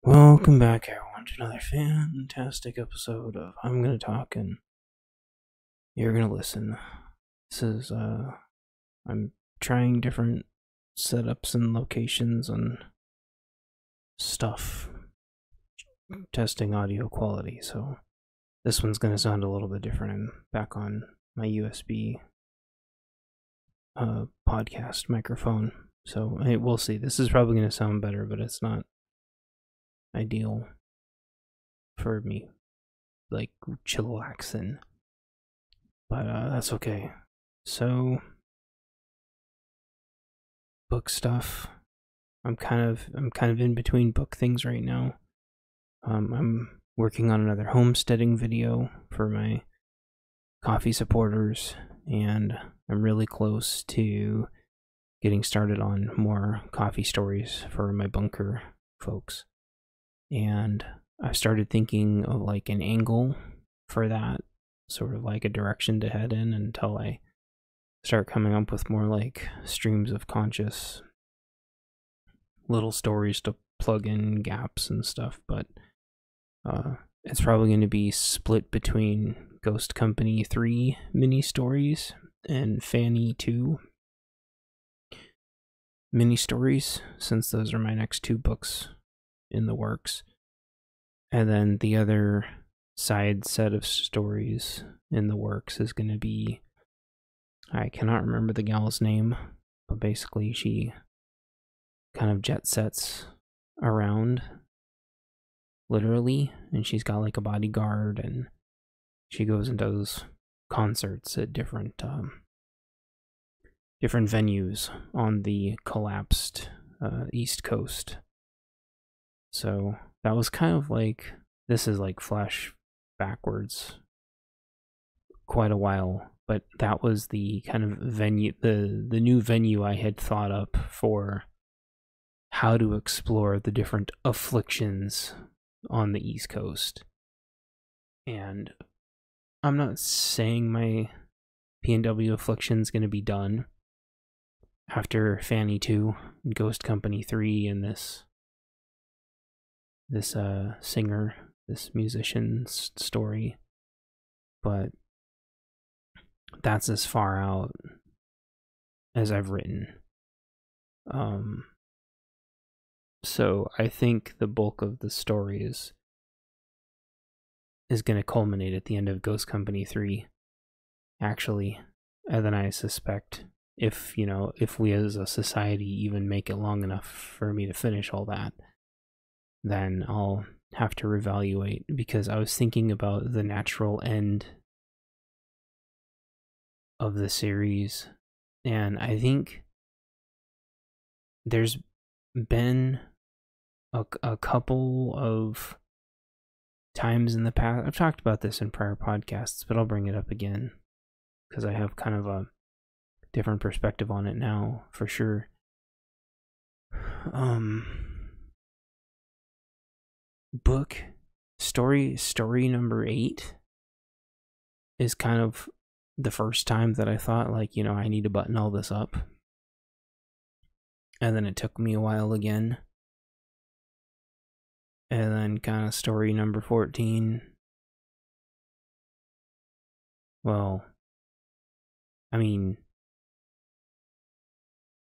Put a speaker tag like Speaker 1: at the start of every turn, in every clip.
Speaker 1: Welcome back, everyone, to another fantastic episode of I'm Gonna Talk and You're Gonna Listen. This is, I'm trying different setups and locations and stuff, testing audio quality, so this one's gonna sound a little bit different. I'm back on my USB podcast microphone, so we'll see. This is probably gonna sound better, but it's not ideal for me, like chillaxing, but that's okay. So book stuff. I'm kind of in between book things right now. I'm working on another homesteading video for my coffee supporters, and I'm really close to getting started on more coffee stories for my bunker folks. And I started thinking of like an angle for that, sort of like a direction to head in until I start coming up with more like streams of conscious little stories to plug in gaps and stuff. But it's probably going to be split between Ghost Company 3 mini stories and Fanny 2 mini stories, since those are my next two books in the works. And then the other side set of stories in the works is going to be, I cannot remember the gal's name, but basically she kind of jet sets around, literally, and she's got like a bodyguard, and she goes and does concerts at different venues on the collapsed East Coast. So that was kind of like, this is like flash backwards quite a while, but that was the kind of venue, the new venue I had thought up for how to explore the different afflictions on the East Coast. And I'm not saying my PNW affliction's going to be done after Fanny 2 and Ghost Company 3 and this singer, this musician's story, but that's as far out as I've written. So I think the bulk of the story is going to culminate at the end of Ghost Company 3, actually. And then I suspect, if we as a society even make it long enough for me to finish all that, then I'll have to reevaluate, because I was thinking about the natural end of the series, and I think there's been a couple of times in the past. I've talked about this in prior podcasts, but I'll bring it up again because I have kind of a different perspective on it now, for sure. Book story number 8 is kind of the first time that I thought, like, I need to button all this up. And then it took me a while again. And then kind of story number 14. Well, I mean,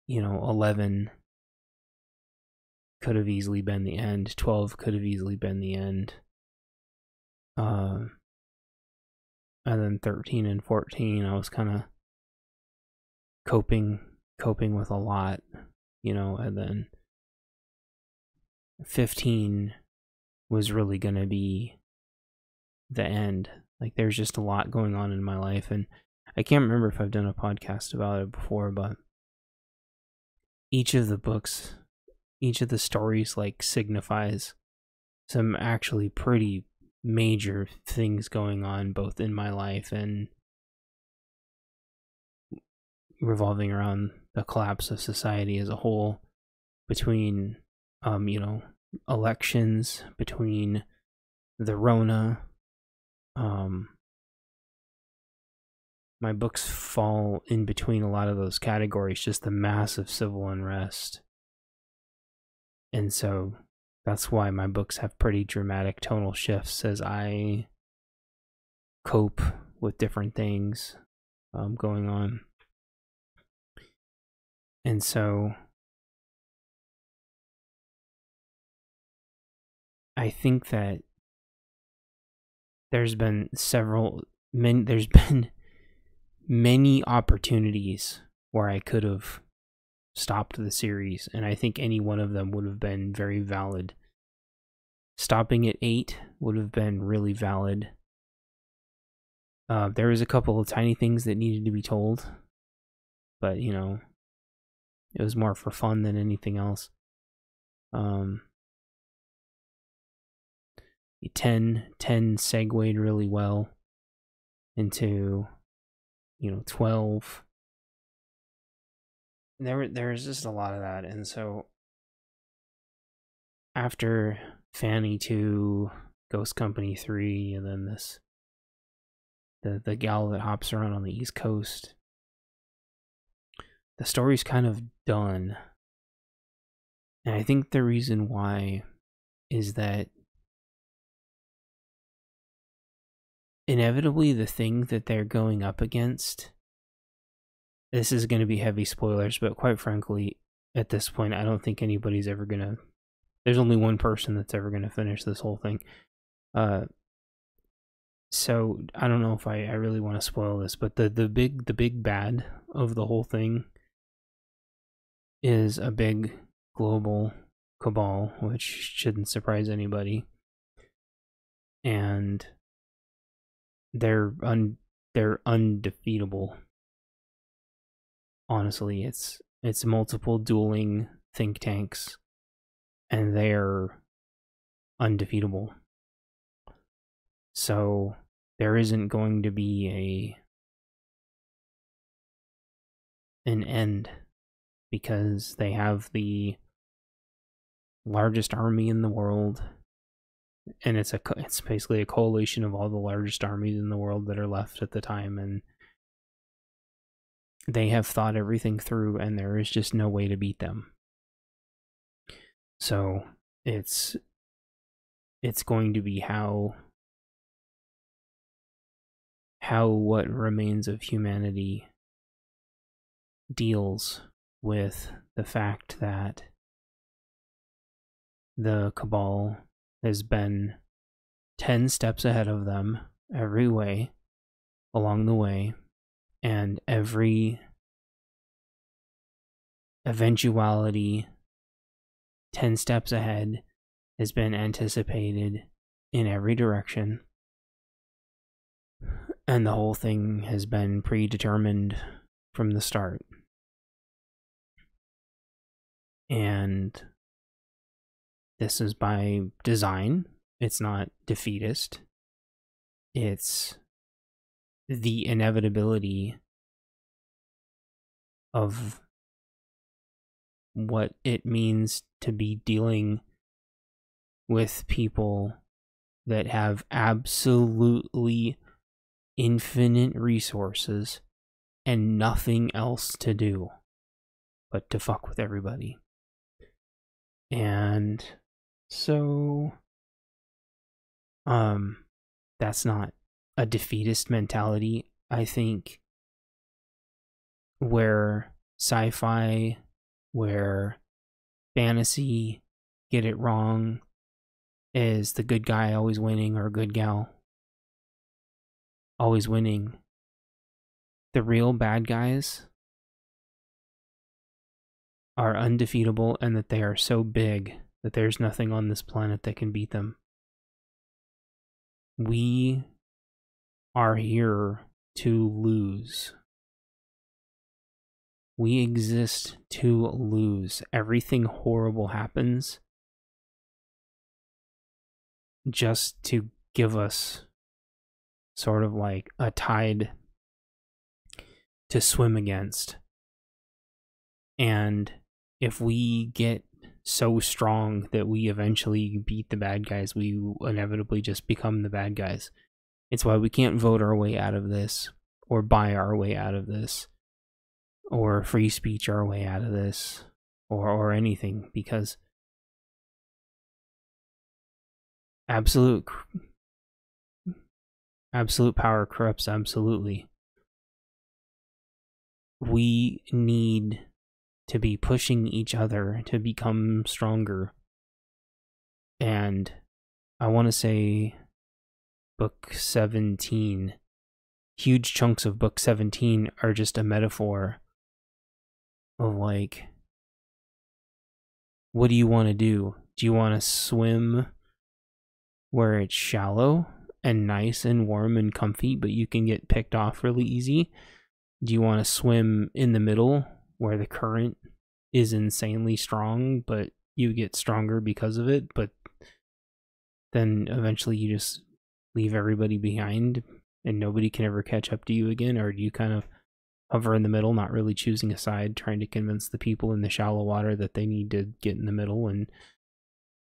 Speaker 1: 11 could have easily been the end. 12 could have easily been the end. And then 13 and 14, I was kind of coping with a lot, and then 15 was really going to be the end. Like, there's just a lot going on in my life, and I can't remember if I've done a podcast about it before, but each of the books, each of the stories, like, signifies some actually pretty major things going on, both in my life and revolving around the collapse of society as a whole, between elections, between the Rona. My books fall in between a lot of those categories, just the massive civil unrest. And so That's why my books have pretty dramatic tonal shifts as I cope with different things going on. And so I think that there's been many opportunities where I could have stopped the series, and I think any one of them would have been very valid. Stopping at 8 would have been really valid. There was a couple of tiny things that needed to be told, but you know, it was more for fun than anything else. 10 segued really well into, 12. There's just a lot of that, and so after Fanny 2, Ghost Company 3, and then the gal that hops around on the East Coast, the story's kind of done. And I think the reason why is that inevitably the thing that they're going up against, this is going to be heavy spoilers, but quite frankly, at this point, I don't think anybody's ever going to, there's only one person that's ever going to finish this whole thing. So I don't know if I really want to spoil this, but the big bad of the whole thing is a big global cabal, which shouldn't surprise anybody. And they're undefeatable. Honestly, it's multiple dueling think tanks, and they're undefeatable. So there isn't going to be an end, because they have the largest army in the world, and it's basically a coalition of all the largest armies in the world that are left at the time, and they have thought everything through, and there is just no way to beat them. So it's going to be how what remains of humanity deals with the fact that the cabal has been 10 steps ahead of them every way along the way, and every eventuality 10 steps ahead has been anticipated in every direction, and the whole thing has been predetermined from the start. And this is by design. It's not defeatist. It's the inevitability of what it means to be dealing with people that have absolutely infinite resources and nothing else to do but to fuck with everybody. And so that's not a defeatist mentality. I think where sci-fi, where fantasy get it wrong is the good guy always winning, or good gal always winning. The real bad guys are undefeatable, and that they are so big that there's nothing on this planet that can beat them. We are here to lose. We exist to lose. Everything horrible happens just to give us sort of like a tide to swim against. And if we get so strong that we eventually beat the bad guys, we inevitably just become the bad guys. It's why we can't vote our way out of this, or buy our way out of this, or free speech our way out of this, or anything, because absolute power corrupts absolutely. We need to be pushing each other to become stronger. And I want to say book 17, huge chunks of book 17 are just a metaphor of like, what do you want to do? Do you want to swim where it's shallow and nice and warm and comfy, but you can get picked off really easy? Do you want to swim in the middle where the current is insanely strong, but you get stronger because of it, but then eventually you just leave everybody behind and nobody can ever catch up to you again? Or do you kind of hover in the middle, not really choosing a side, trying to convince the people in the shallow water that they need to get in the middle, and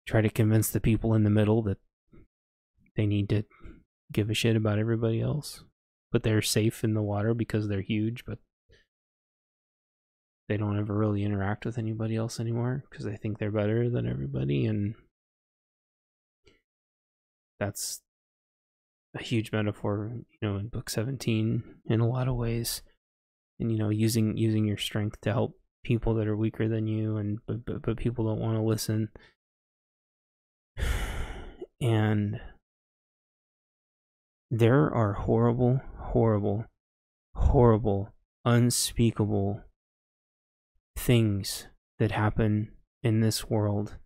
Speaker 1: try to convince the people in the middle that they need to give a shit about everybody else, but they're safe in the water because they're huge, but they don't ever really interact with anybody else anymore because they think they're better than everybody? And that's a huge metaphor, in book 17 in a lot of ways. And using your strength to help people that are weaker than you, and but people don't want to listen. And there are horrible, unspeakable things that happen in this world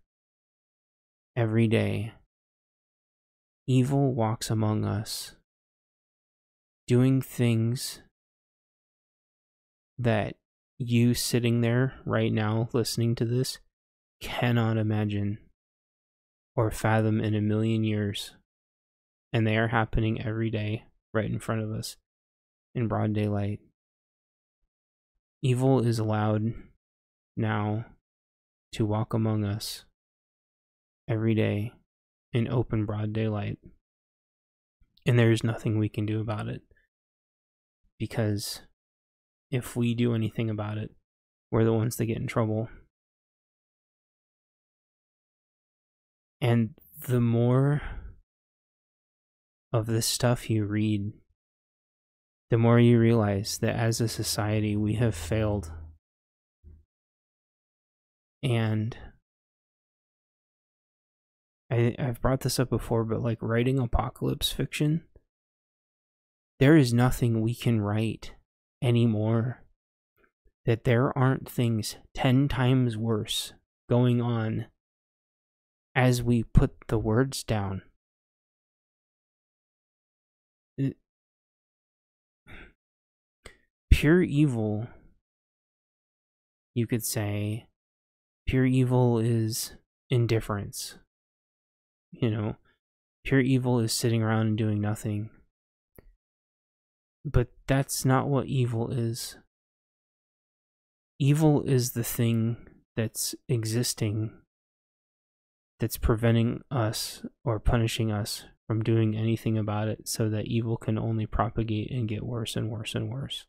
Speaker 1: every day. Evil walks among us, doing things that you sitting there right now listening to this cannot imagine or fathom in a million years. And they are happening every day right in front of us in broad daylight. Evil is allowed now to walk among us every day in open broad daylight. And there's nothing we can do about it, because if we do anything about it, we're the ones that get in trouble. And the more of this stuff you read, the more you realize that as a society we have failed. And I've brought this up before, but like writing apocalypse fiction, there is nothing we can write anymore that there aren't things 10 times worse going on as we put the words down. Pure evil, you could say, pure evil is indifference. Pure evil is sitting around and doing nothing. But that's not what evil is. Evil is the thing that's existing, that's preventing us or punishing us from doing anything about it, so that evil can only propagate and get worse and worse and worse.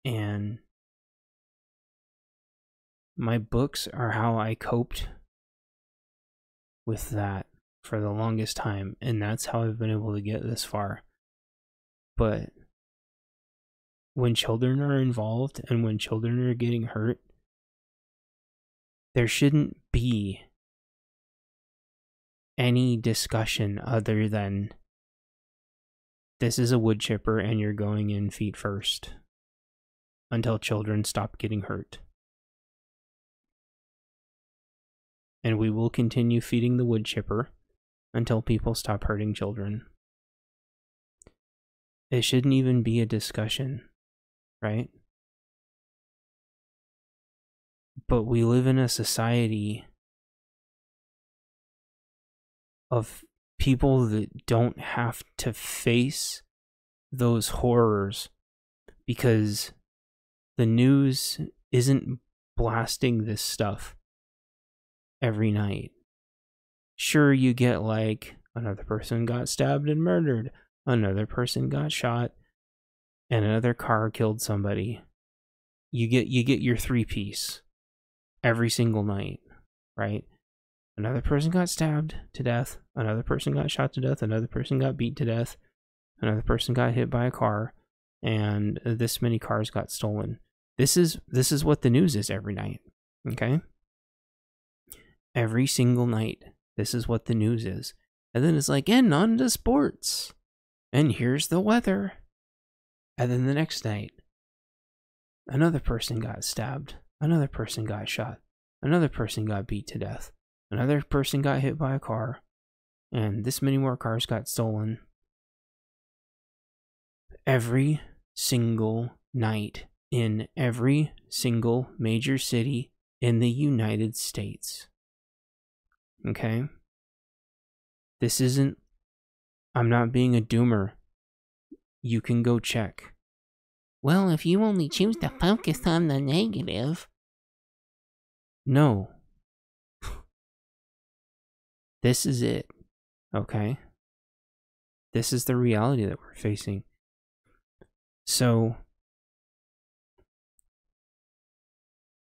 Speaker 1: And my books are how I coped with that for the longest time, and that's how I've been able to get this far. But when children are involved and when children are getting hurt, there shouldn't be any discussion other than, this is a wood chipper and you're going in feet first, until children stop getting hurt. And we will continue feeding the wood chipper until people stop hurting children. It shouldn't even be a discussion, right? But we live in a society of people that don't have to face those horrors because the news isn't blasting this stuff every night. Sure, you get like, another person got stabbed and murdered, another person got shot, and another car killed somebody. You get your 3-piece every single night, right? Another person got stabbed to death. Another person got shot to death. Another person got beat to death. Another person got hit by a car. And this many cars got stolen. This is what the news is every night. Okay? Every single night. This is what the news is. And then it's like, and on to sports. And here's the weather. And then the next night, another person got stabbed. Another person got shot. Another person got beat to death. Another person got hit by a car. And this many more cars got stolen. Every single night in every single major city in the United States. Okay? This isn't... I'm not being a doomer. You can go check. Well, if you only choose to focus on the negative... No. This is it. Okay? This is the reality that we're facing. So...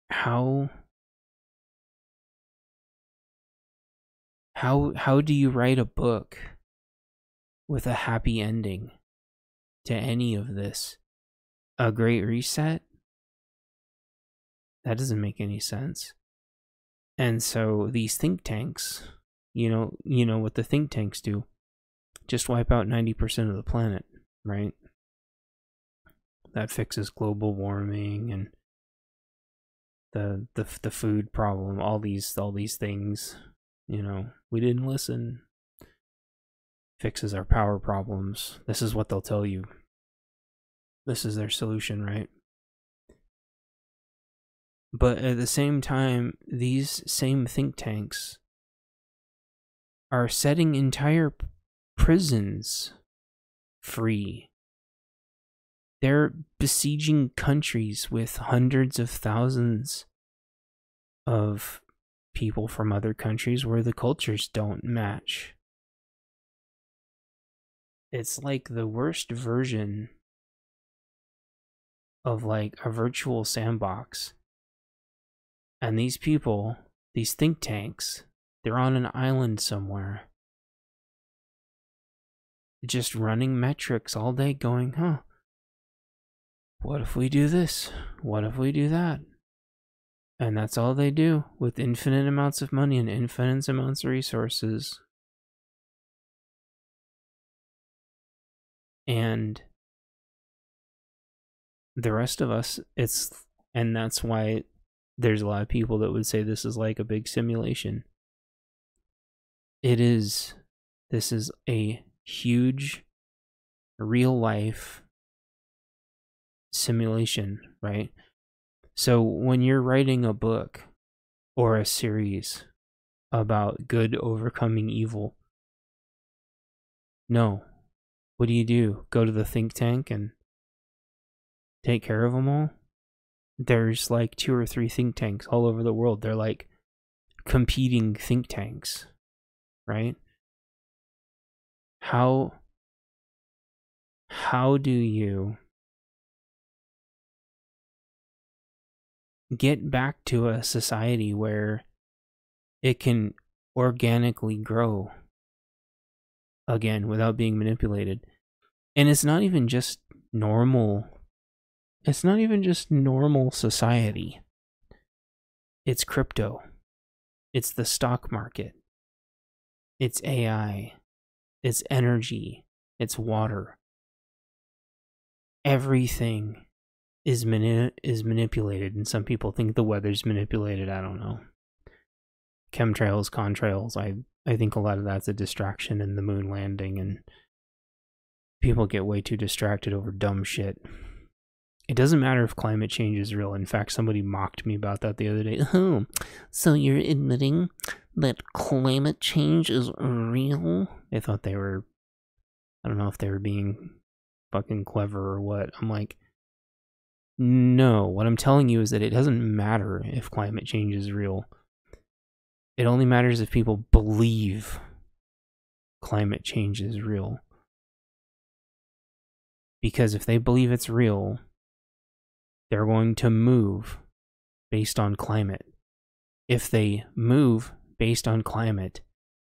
Speaker 1: How do you write a book with a happy ending to any of this? A Great Reset? That doesn't make any sense. And so these think tanks, you know what the think tanks do. Just wipe out 90% of the planet, right? That fixes global warming and the food problem, all these things. We didn't listen. Fixes our power problems. This is what they'll tell you. This is their solution, right? But at the same time, these same think tanks are setting entire prisons free. They're besieging countries with hundreds of thousands of people from other countries where the cultures don't match. It's like the worst version of like a virtual sandbox. And these people, these think tanks, they're on an island somewhere. Just running metrics all day going, what if we do this? What if we do that? And that's all they do with infinite amounts of money and infinite amounts of resources. And the rest of us, and that's why there's a lot of people that would say this is like a big simulation. It is. This is a huge, real life simulation, right? So when you're writing a book or a series about good overcoming evil, no. What do? Go to the think tank and take care of them all? There's like 2 or 3 think tanks all over the world. They're like competing think tanks, right? How do you get back to a society where it can organically grow again without being manipulated? And it's not even just normal. It's not even just normal society. It's crypto. It's the stock market. It's AI. It's energy. It's water. Everything is manipulated, and some people think the weather's manipulated. I don't know. Chemtrails, contrails. I think a lot of that's a distraction in the moon landing, and people get way too distracted over dumb shit. It doesn't matter if climate change is real. In fact, somebody mocked me about that the other day. Oh, so you're admitting that climate change is real? They thought they were, I don't know if they were being fucking clever or what. I'm like, no, what I'm telling you is that it doesn't matter if climate change is real. It only matters if people believe climate change is real. Because if they believe it's real, they're going to move based on climate. If they move based on climate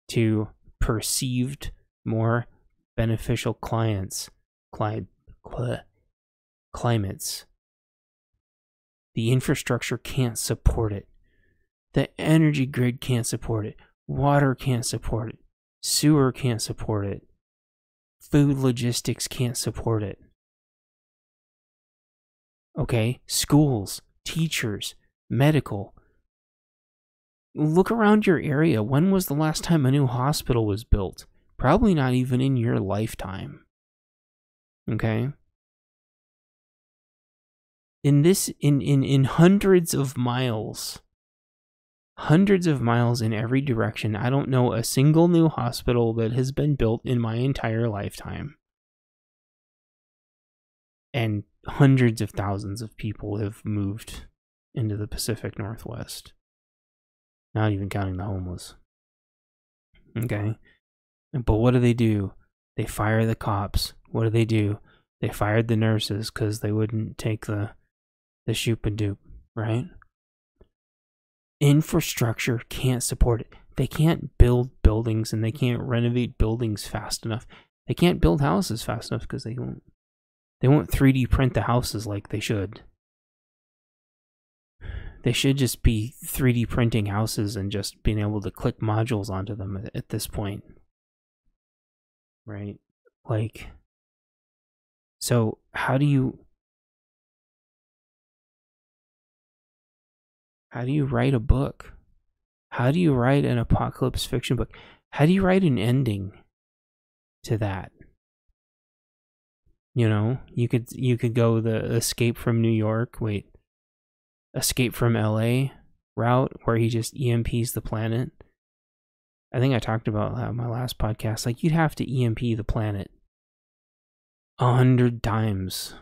Speaker 1: to perceived more beneficial climates. The infrastructure can't support it. The energy grid can't support it. Water can't support it. Sewer can't support it. Food logistics can't support it. Okay? Schools, teachers, medical. Look around your area. When was the last time a new hospital was built? Probably not even in your lifetime. Okay? In hundreds of miles in every direction, I don't know a single new hospital that has been built in my entire lifetime. And hundreds of thousands of people have moved into the Pacific Northwest. Not even counting the homeless. Okay? But what do? They fire the cops. What do? They fired the nurses because they wouldn't take the shoop and doop, right? Infrastructure can't support it. They can't build buildings and they can't renovate buildings fast enough. They can't build houses fast enough because they won't 3D print the houses like they should. They should just be 3D printing houses and just being able to click modules onto them at this point. Right? Like, so how do you write a book? How do you write an apocalypse fiction book? How do you write an ending to that? You know, you could go the Escape from LA route where he just EMPs the planet. I think I talked about that in my last podcast. Like, you'd have to EMP the planet 100 times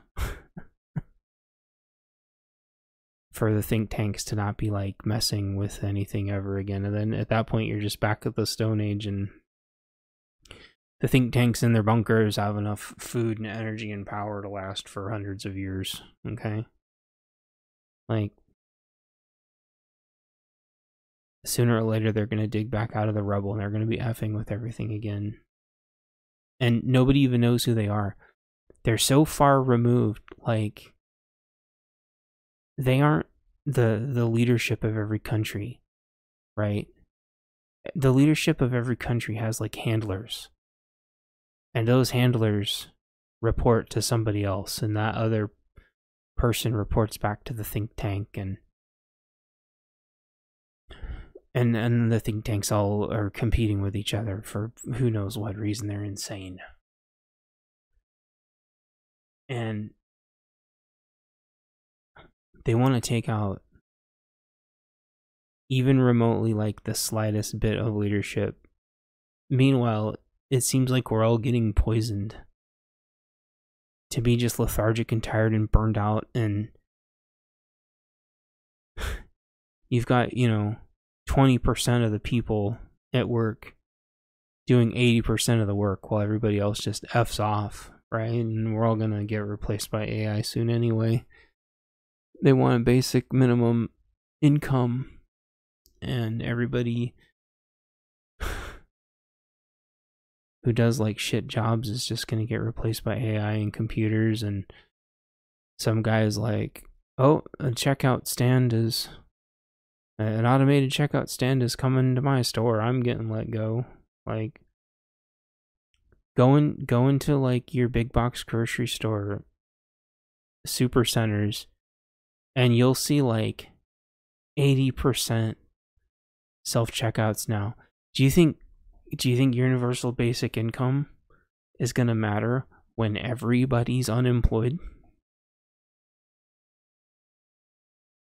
Speaker 1: for the think tanks to not be like messing with anything ever again. And then at that point, you're just back at the Stone Age, and the think tanks in their bunkers have enough food and energy and power to last for hundreds of years. Okay? Like, sooner or later, they're going to dig back out of the rubble and they're going to be effing with everything again. And nobody even knows who they are. They're so far removed, like, they aren't the leadership of every country, right? The leadership of every country has, like, handlers. And those handlers report to somebody else, and that other person reports back to the think tank, and the think tanks all are competing with each other for who knows what reason. They're insane. And they want to take out even remotely, like, the slightest bit of leadership. Meanwhile, it seems like we're all getting poisoned to be just lethargic and tired and burned out. And you've got, 20% of the people at work doing 80% of the work while everybody else just F's off, right? And we're all going to get replaced by AI soon anyway. They want a basic minimum income, and everybody who does, like, shit jobs is just going to get replaced by AI and computers. And some guy is like, oh, an automated checkout stand is coming to my store. I'm getting let go. Like, go into, like, your big box grocery store, super centers, and you'll see, like, 80% self-checkouts now. Do you think universal basic income is going to matter when everybody's unemployed?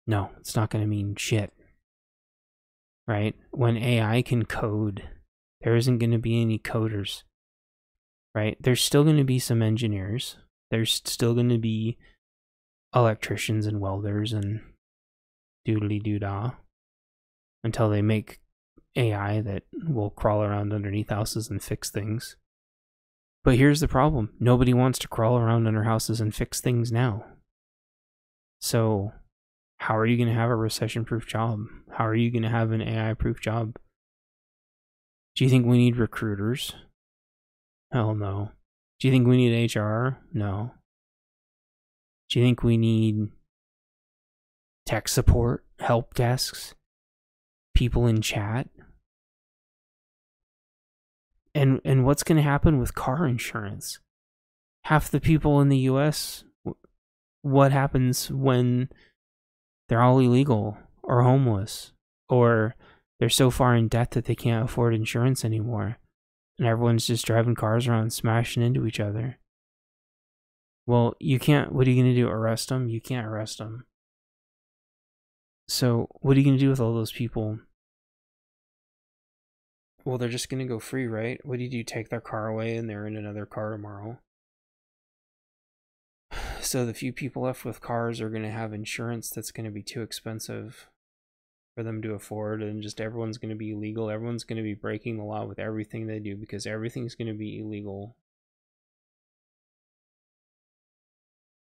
Speaker 1: No, it's not going to mean shit. Right? When AI can code, there isn't going to be any coders. Right? There's still going to be some engineers. There's still going to be electricians and welders and doodly-doo-dah until they make AI that will crawl around underneath houses and fix things. But here's the problem. Nobody wants to crawl around under houses and fix things now. So how are you going to have a recession-proof job? How are you going to have an AI-proof job? Do you think we need recruiters? Hell no. Do you think we need HR? No. Do you think we need tech support, help desks, people in chat? And what's going to happen with car insurance? Half the people in the US, what happens when they're all illegal or homeless, or they're so far in debt that they can't afford insurance anymore, and everyone's just driving cars around smashing into each other? Well, you can't. What are you going to do? Arrest them? You can't arrest them. So what are you going to do with all those people? Well, they're just going to go free, right? What do? Take their car away and they're in another car tomorrow? So the few people left with cars are going to have insurance that's going to be too expensive for them to afford, and just everyone's going to be illegal. Everyone's going to be breaking the law with everything they do because everything's going to be illegal.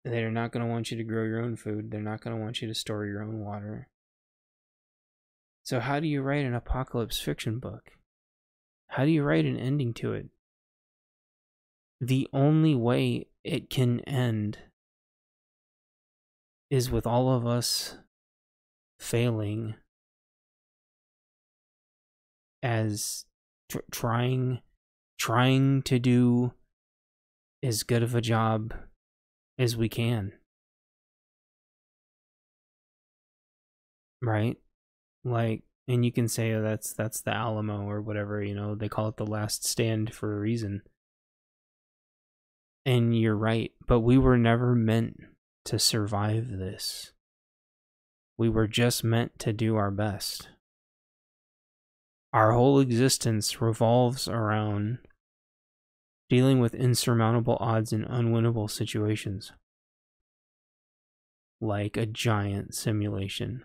Speaker 1: They're not going to want you to grow your own food. They're not going to want you to store your own water. So how do you write an apocalypse fiction book? How do you write an ending to it? The only way it can end is with all of us failing as trying to do as good of a job as we can. Right? Like, and you can say, oh, that's the Alamo or whatever, you know, they call it the last stand for a reason. And you're right, but we were never meant to survive this. We were just meant to do our best. Our whole existence revolves around dealing with insurmountable odds in unwinnable situations. Like a giant simulation.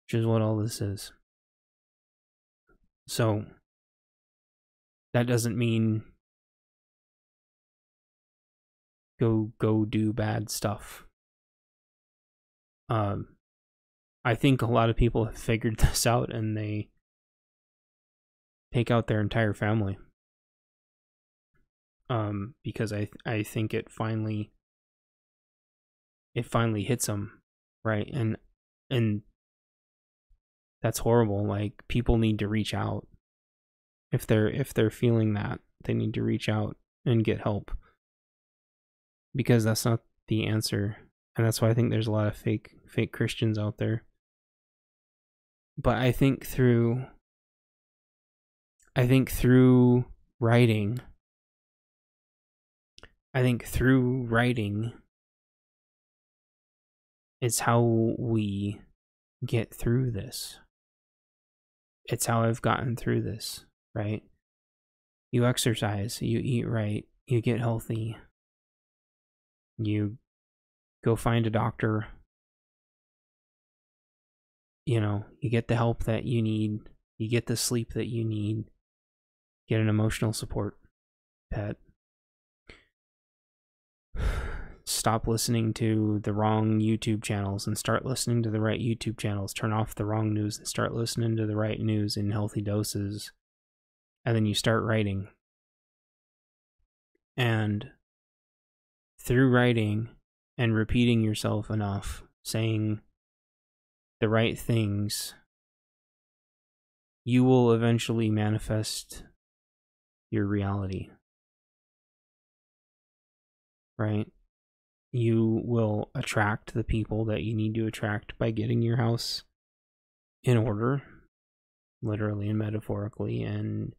Speaker 1: Which is what all this is. So, that doesn't mean go do bad stuff. I think a lot of people have figured this out and they take out their entire family. Because I think it finally hits them, right? And that's horrible. Like, people need to reach out. If they're feeling that, they need to reach out and get help. Because that's not the answer. And that's why I think there's a lot of fake Christians out there. But I think through writing, it's how we get through this. It's how I've gotten through this, right? You exercise, you eat right, you get healthy, you go find a doctor, you know, you get the help that you need, you get the sleep that you need, get an emotional support pet. Stop listening to the wrong YouTube channels and start listening to the right YouTube channels. Turn off the wrong news and start listening to the right news in healthy doses. And then you start writing. And through writing and repeating yourself enough, saying the right things, you will eventually manifest your reality. Right? You will attract the people that you need to attract by getting your house in order, literally and metaphorically, and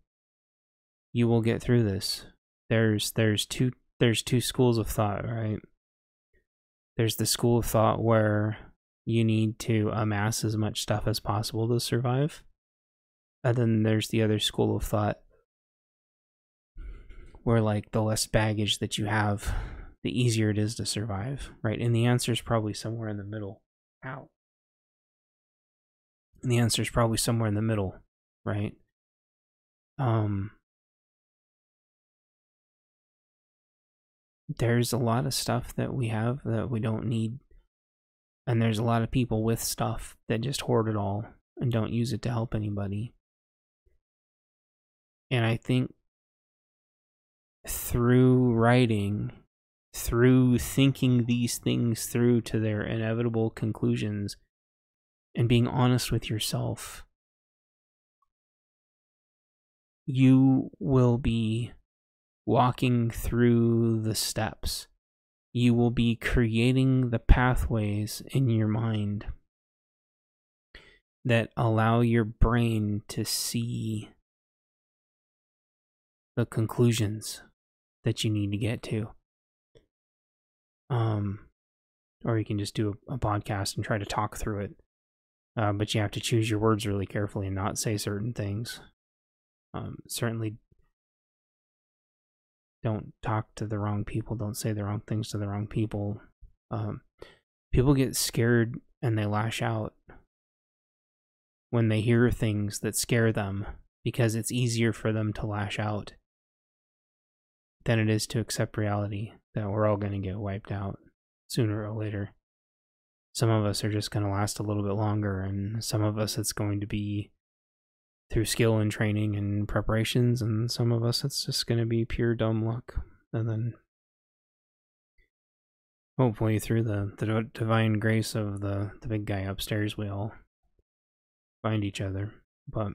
Speaker 1: you will get through this. There's two schools of thought, right? There's the school of thought where you need to amass as much stuff as possible to survive. And then there's the other school of thought where, like, the less baggage that you have, the easier it is to survive, right? And the answer is probably somewhere in the middle. Ow. And the answer is probably somewhere in the middle, right? There's a lot of stuff that we have that we don't need. And there's a lot of people with stuff that just hoard it all and don't use it to help anybody. And I think through writing, through thinking these things through to their inevitable conclusions, and being honest with yourself, you will be walking through the steps. You will be creating the pathways in your mind that allow your brain to see the conclusions that you need to get to. Or you can just do a podcast and try to talk through it. But you have to choose your words really carefully and not say certain things. Certainly don't talk to the wrong people. Don't say the wrong things to the wrong people. People get scared and they lash out when they hear things that scare them, because it's easier for them to lash out than it is to accept reality that we're all going to get wiped out sooner or later. Some of us are just going to last a little bit longer, and some of us it's going to be through skill and training and preparations, and some of us it's just going to be pure dumb luck. And then hopefully through the divine grace of the big guy upstairs, we all find each other. But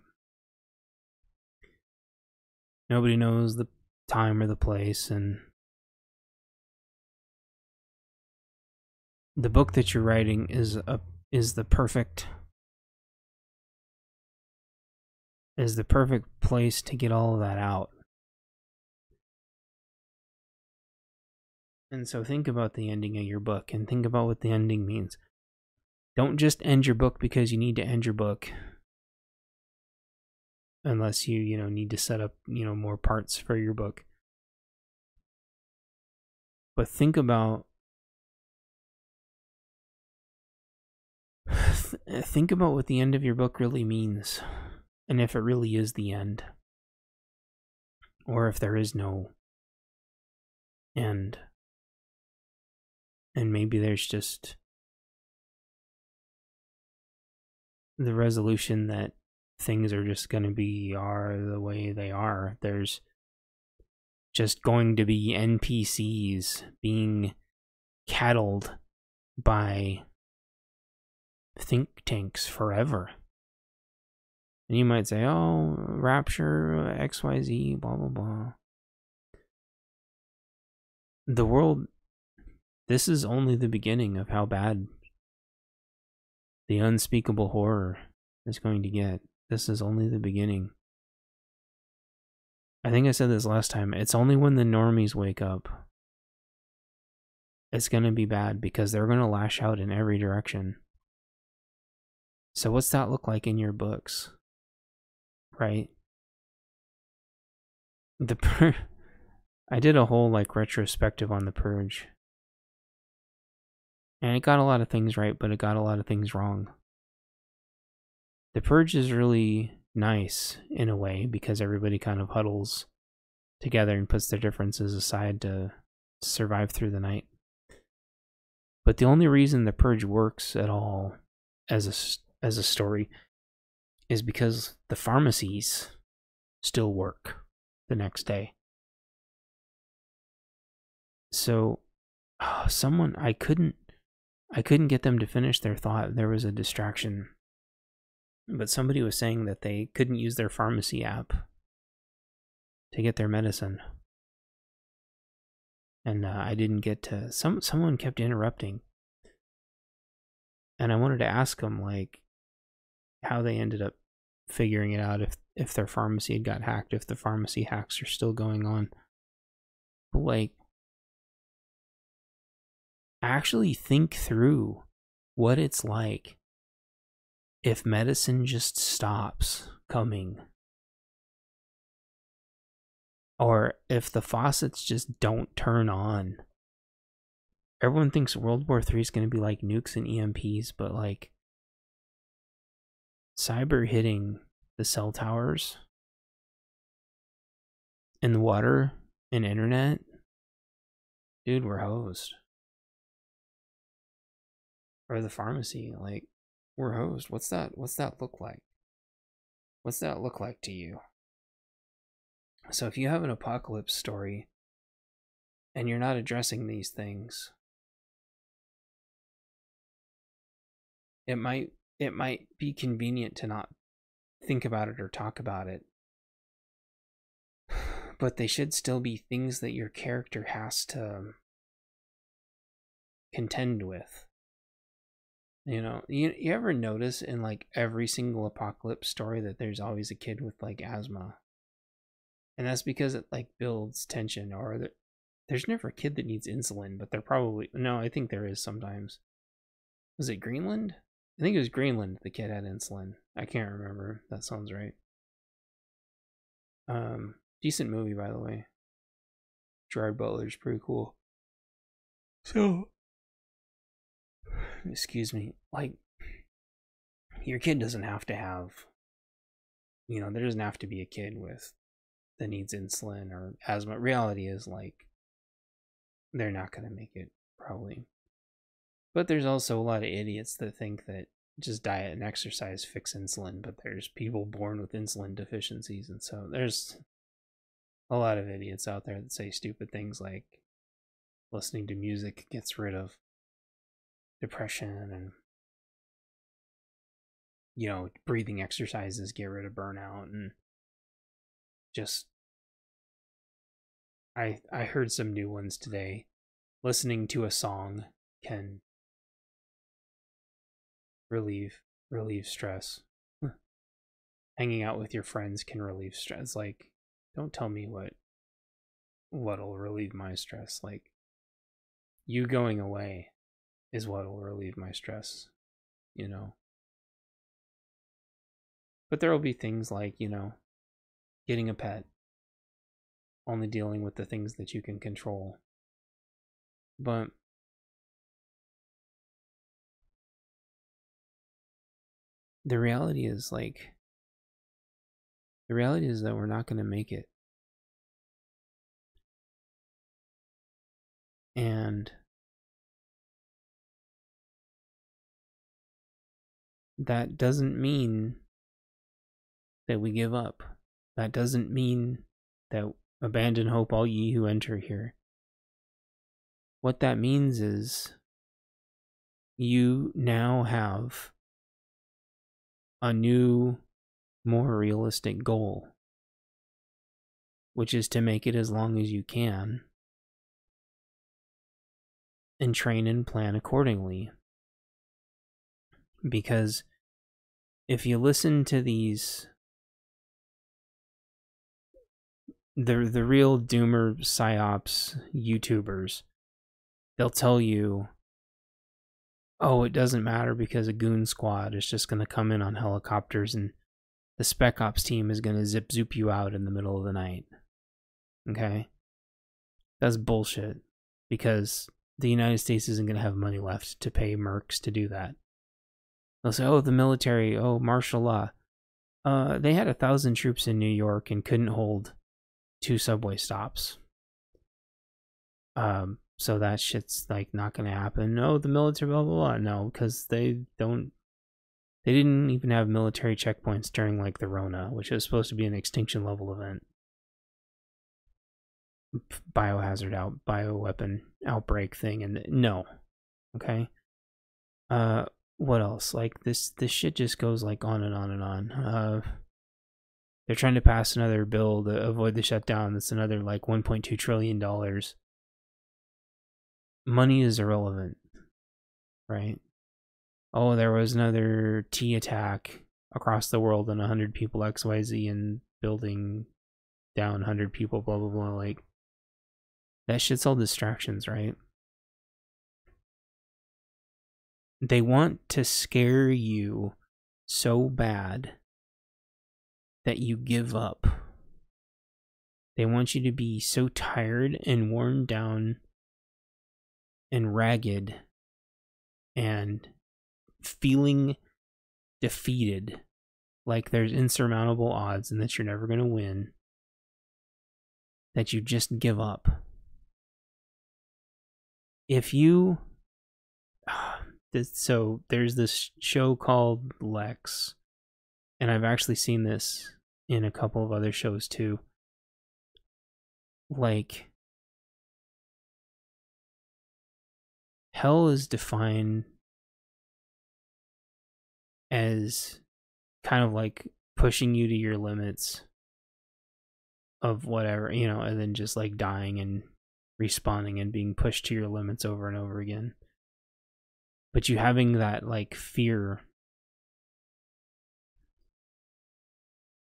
Speaker 1: nobody knows the time or the place, and the book that you're writing is the perfect place to get all of that out. And so think about the ending of your book, and think about what the ending means. Don't just end your book because you need to end your book, unless you need to set up more parts for your book. But think about what the end of your book really means, and if it really is the end, or if there is no end, and maybe there's just the resolution that things are just going to be the way they are. There's just going to be NPCs being cattled by think tanks forever. And you might say, oh, Rapture, XYZ, blah, blah, blah. The world, this is only the beginning of how bad the unspeakable horror is going to get. This is only the beginning. I think I said this last time. It's only when the normies wake up it's going to be bad, because they're going to lash out in every direction. So what's that look like in your books? Right? I did a whole retrospective on The Purge. And it got a lot of things right, but it got a lot of things wrong. The Purge is really nice in a way, because everybody kind of huddles together and puts their differences aside to survive through the night. But the only reason The Purge works at all as a story is because the pharmacies still work the next day. So I couldn't get them to finish their thought. There was a distraction. But somebody was saying that they couldn't use their pharmacy app to get their medicine. And I didn't get to... Someone kept interrupting. And I wanted to ask them, how they ended up figuring it out, if their pharmacy had got hacked, if the pharmacy hacks are still going on. But, actually think through what it's like if medicine just stops coming, or if the faucets just don't turn on. Everyone thinks World War III is going to be like nukes and EMPs, but cyber hitting the cell towers and the water and internet, dude, we're hosed. Or the pharmacy, we're hosed. What's that look like? What's that look like to you? So if you have an apocalypse story and you're not addressing these things, it might be convenient to not think about it or talk about it. But they should still be things that your character has to contend with. You know, you ever notice in like every single apocalypse story that there's always a kid with like asthma? And that's because it like builds tension, or there's never a kid that needs insulin, but there probably, no, I think there is sometimes. Was it Greenland? I think it was Greenland the kid had insulin. I can't remember. That sounds right. Decent movie, by the way. Gerard Butler's pretty cool. So, excuse me, like, your kid doesn't have to have, you know, there doesn't have to be a kid with that needs insulin or asthma. Reality is, like, they're not going to make it, probably. But there's also a lot of idiots that think that just diet and exercise fix insulin, but there's people born with insulin deficiencies, and so there's a lot of idiots out there that say stupid things like listening to music gets rid of depression, and, you know, breathing exercises get rid of burnout, and just I heard some new ones today. Listening to a song can relieve stress. Hanging out with your friends can relieve stress. Like, don't tell me what'll relieve my stress. Like, you going away is what'll relieve my stress, you know. But there will be things like, you know, getting a pet, only dealing with the things that you can control. But the reality is, like, the reality is that we're not going to make it. And that doesn't mean that we give up. That doesn't mean that abandon hope, all ye who enter here. What that means is you now have a new, more realistic goal, which is to make it as long as you can and train and plan accordingly. Because if you listen to these, the real doomer psyops YouTubers, they'll tell you, oh, it doesn't matter because a goon squad is just going to come in on helicopters and the spec ops team is going to zoop you out in the middle of the night. Okay? That's bullshit, because the United States isn't going to have money left to pay mercs to do that. They'll say, oh, the military, oh, martial law. They had 1,000 troops in New York and couldn't hold 2 subway stops. So that shit's like not going to happen. No, the military, blah, blah, blah. No, because they didn't even have military checkpoints during like the Rona, which is supposed to be an extinction level event. Bioweapon outbreak thing, and no. Okay. What else? Like this shit just goes like on and on and on. They're trying to pass another bill to avoid the shutdown. That's another like $1.2 trillion. Money is irrelevant, right? Oh, there was another T attack across the world and 100 people XYZ and building down 100 people, blah, blah, blah. Like, that shit's all distractions, right? They want to scare you so bad that you give up. They want you to be so tired and worn down and ragged and feeling defeated, like there's insurmountable odds and that you're never going to win, that you just give up. If you... So there's this show called Lex, and I've actually seen this in a couple of other shows too. like, hell is defined as kind of like pushing you to your limits of whatever, you know, and then just like dying and respawning and being pushed to your limits over and over again. But you having that like fear,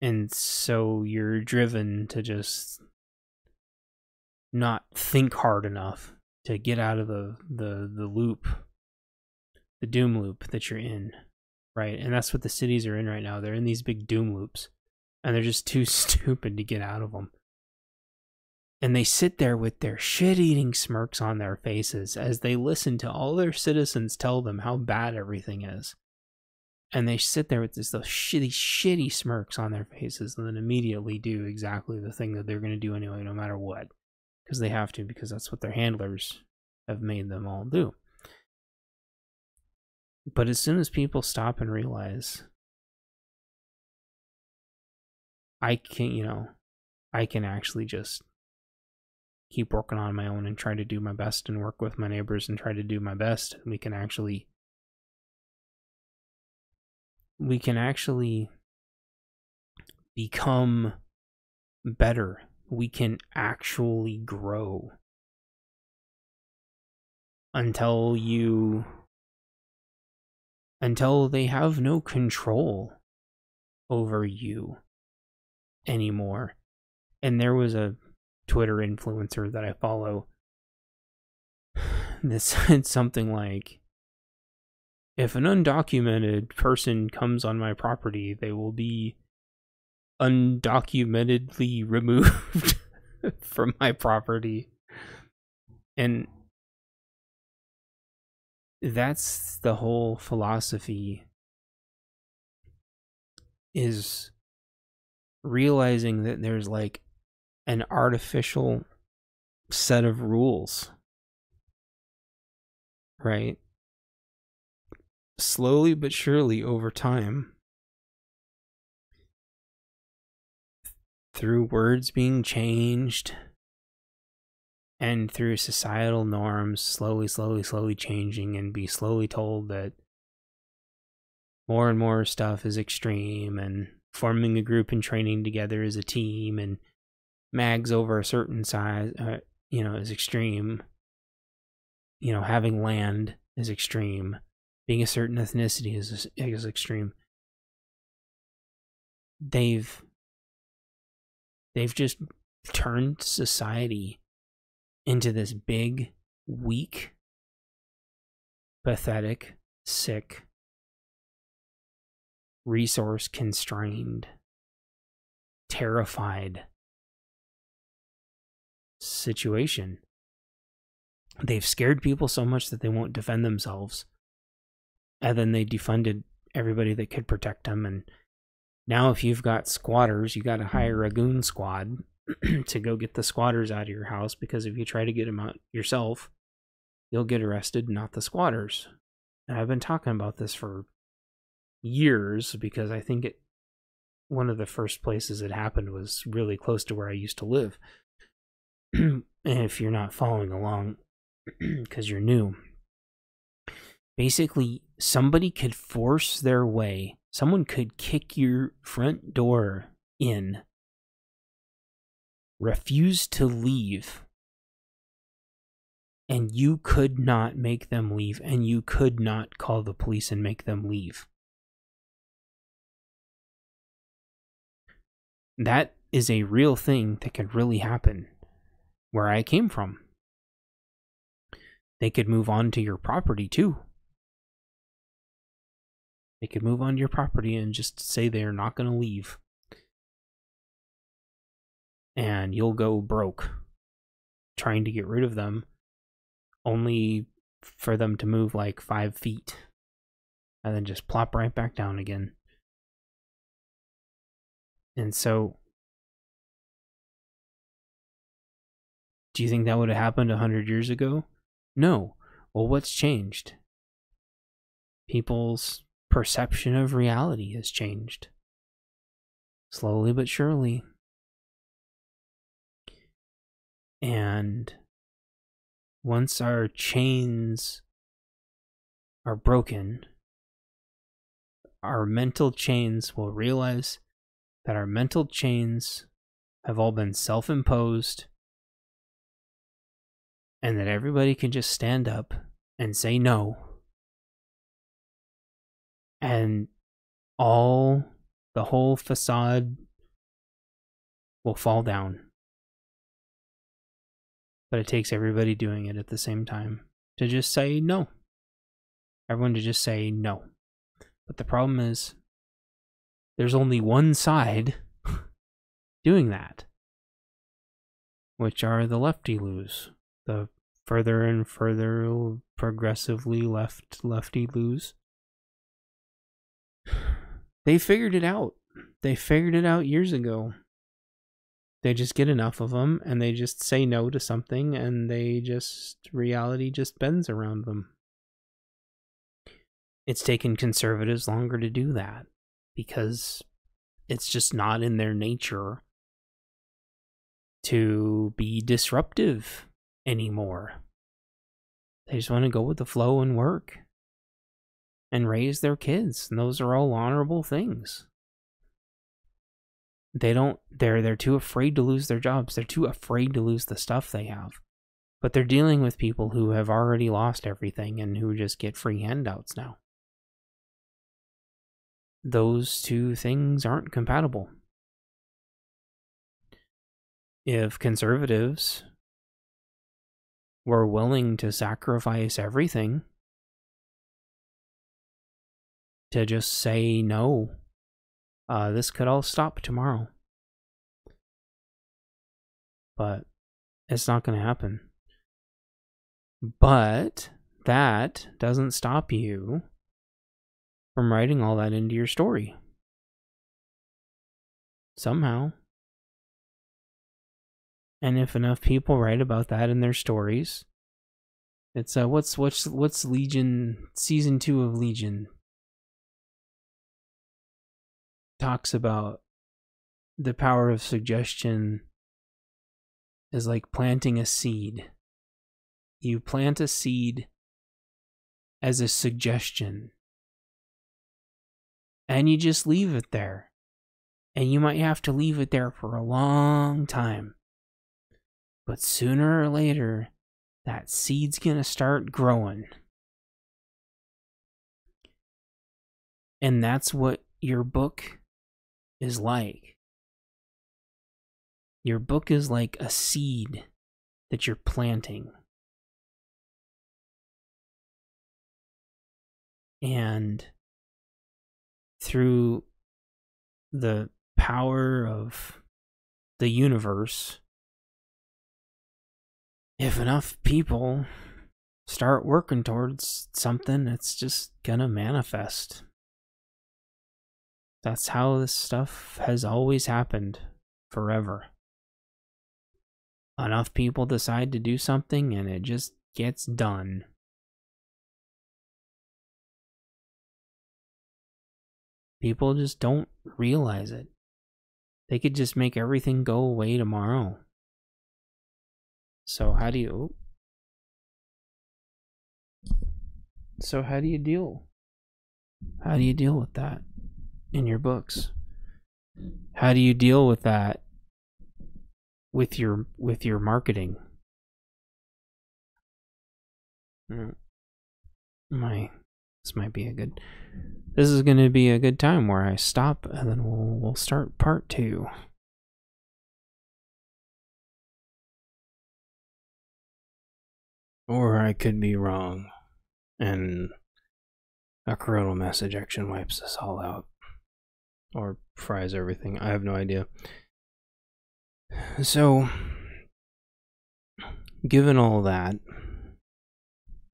Speaker 1: and so you're driven to just not think hard enough to get out of the loop, the doom loop that you're in, right? And that's what the cities are in right now. They're in these big doom loops, and they're just too stupid to get out of them. And they sit there with their shit-eating smirks on their faces as they listen to all their citizens tell them how bad everything is. And they sit there with those shitty smirks on their faces, and then immediately do exactly the thing that they're going to do anyway, no matter what. Because they have to, because that's what their handlers have made them all do. But as soon as people stop and realize, I can actually just keep working on my own and try to do my best and work with my neighbors and try to do my best, we can actually become better. We can actually grow until they have no control over you anymore. And there was a Twitter influencer that I follow that said something like, if an undocumented person comes on my property, they will be undocumentedly removed from my property. And that's the whole philosophy, is realizing that there's like an artificial set of rules, right? Slowly but surely over time, through words being changed and through societal norms slowly changing, and be slowly told that more and more stuff is extreme, and forming a group and training together as a team, and mags over a certain size, is extreme. Having land is extreme. Being a certain ethnicity is extreme. They've just turned society into this big, weak, pathetic, sick, resource-constrained, terrified situation. They've scared people so much that they won't defend themselves. And then they defunded everybody that could protect them. And now if you've got squatters, you got to hire a goon squad to go get the squatters out of your house, because if you try to get them out yourself, you'll get arrested, not the squatters. And I've been talking about this for years, because I think one of the first places it happened was really close to where I used to live. And if you're not following along because you're new, basically somebody could force their way, someone could kick your front door in, refuse to leave, and you could not make them leave, and you could not call the police and make them leave. That is a real thing that could really happen where I came from. They could move on to your property too. They could move on to your property and just say they're not going to leave. And you'll go broke trying to get rid of them, only for them to move like 5 feet and then just plop right back down again. And so, do you think that would have happened 100 years ago? No. Well, what's changed? People's perception of reality has changed. Slowly but surely. And once our chains are broken, our mental chains will realize that our mental chains have all been self-imposed, and that everybody can just stand up and say no, and the whole facade will fall down. But it takes everybody doing it at the same time to just say no. Everyone to just say no. But the problem is, there's only one side doing that, which are the lefty-loos. The further and further progressively lefty-loos. They figured it out. They figured it out years ago. They just get enough of them, and they just say no to something, and reality just bends around them. It's taken conservatives longer to do that, because it's just not in their nature to be disruptive anymore. They just want to go with the flow and work and raise their kids, and those are all honorable things. They're too afraid to lose their jobs. They're too afraid to lose the stuff they have. But they're dealing with people who have already lost everything and who just get free handouts now. Those two things aren't compatible. If conservatives were willing to sacrifice everything to just say no, this could all stop tomorrow. But it's not going to happen. But that doesn't stop you from writing all that into your story. Somehow. And if enough people write about that in their stories, it's what's Legion, season 2 of Legion talks about the power of suggestion is like planting a seed. You plant a seed as a suggestion, and you just leave it there. And you might have to leave it there for a long time. But sooner or later, that seed's gonna start growing. And that's what your book is like. Your book is like a seed that you're planting. And through the power of the universe, if enough people start working towards something, it's just gonna manifest. That's how this stuff has always happened, forever. Enough people decide to do something and it just gets done. People just don't realize it. They could just make everything go away tomorrow. So how do you deal? How do you deal with that in your books? How do you deal with that with your marketing? This is going to be a good time where I stop, and then we'll start part 2. Or I could be wrong, and a coronal mass ejection wipes us all out. Or fries everything. I have no idea. So, given all that,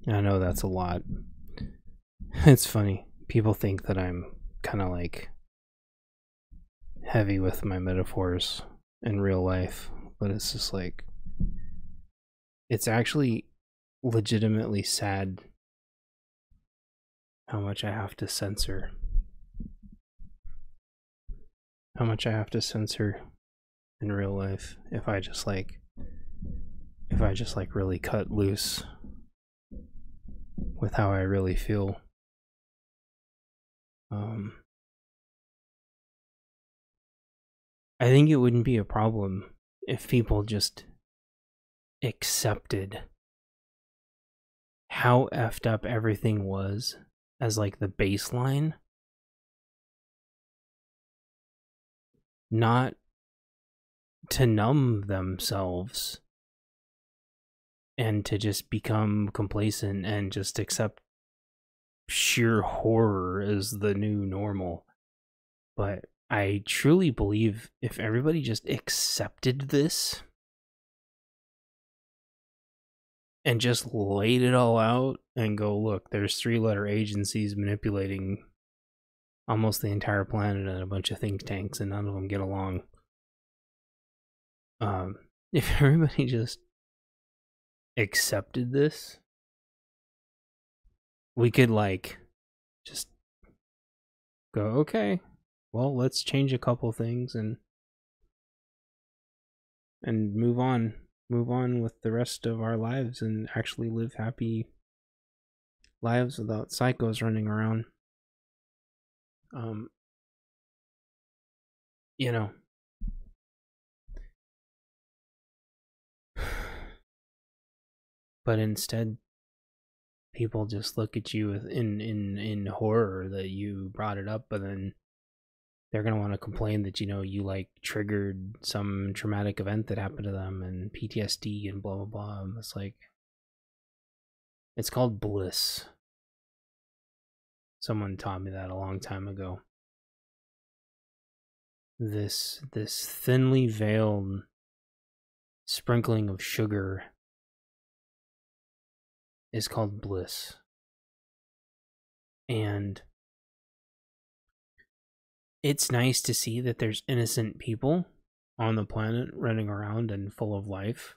Speaker 1: I know that's a lot. It's funny. People think that I'm kind of like heavy with my metaphors in real life, but it's just like, it's actually legitimately sad how much I have to censor. How much I have to censor in real life if I just like if I just like really cut loose with how I really feel. I think it wouldn't be a problem if people just accepted how effed up everything was as like the baseline, not to numb themselves and to just become complacent and just accept sheer horror as the new normal. But I truly believe if everybody just accepted this and just laid it all out and go, look, there's 3-letter agencies manipulating almost the entire planet and a bunch of think tanks, and none of them get along. If everybody just accepted this, we could like just go, okay, well, let's change a couple things and move on with the rest of our lives and actually live happy lives without psychos running around. You know, but instead people just look at you in horror that you brought it up, but then they're going to want to complain that, you know, you like triggered some traumatic event that happened to them and PTSD and blah blah blah. And it's like, it's called bliss. Someone taught me that a long time ago. This thinly veiled sprinkling of sugar is called bliss. And it's nice to see that there's innocent people on the planet running around and full of life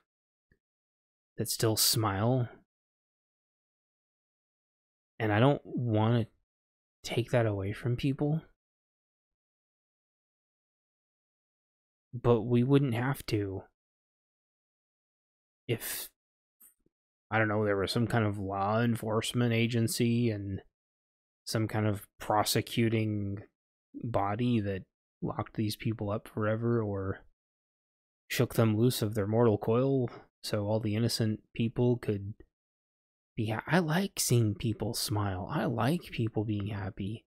Speaker 1: that still smile. And I don't want to take that away from people, but we wouldn't have to if, I don't know, there was some kind of law enforcement agency and some kind of prosecuting body that locked these people up forever or shook them loose of their mortal coil so all the innocent people could be I like seeing people smile. I like people being happy.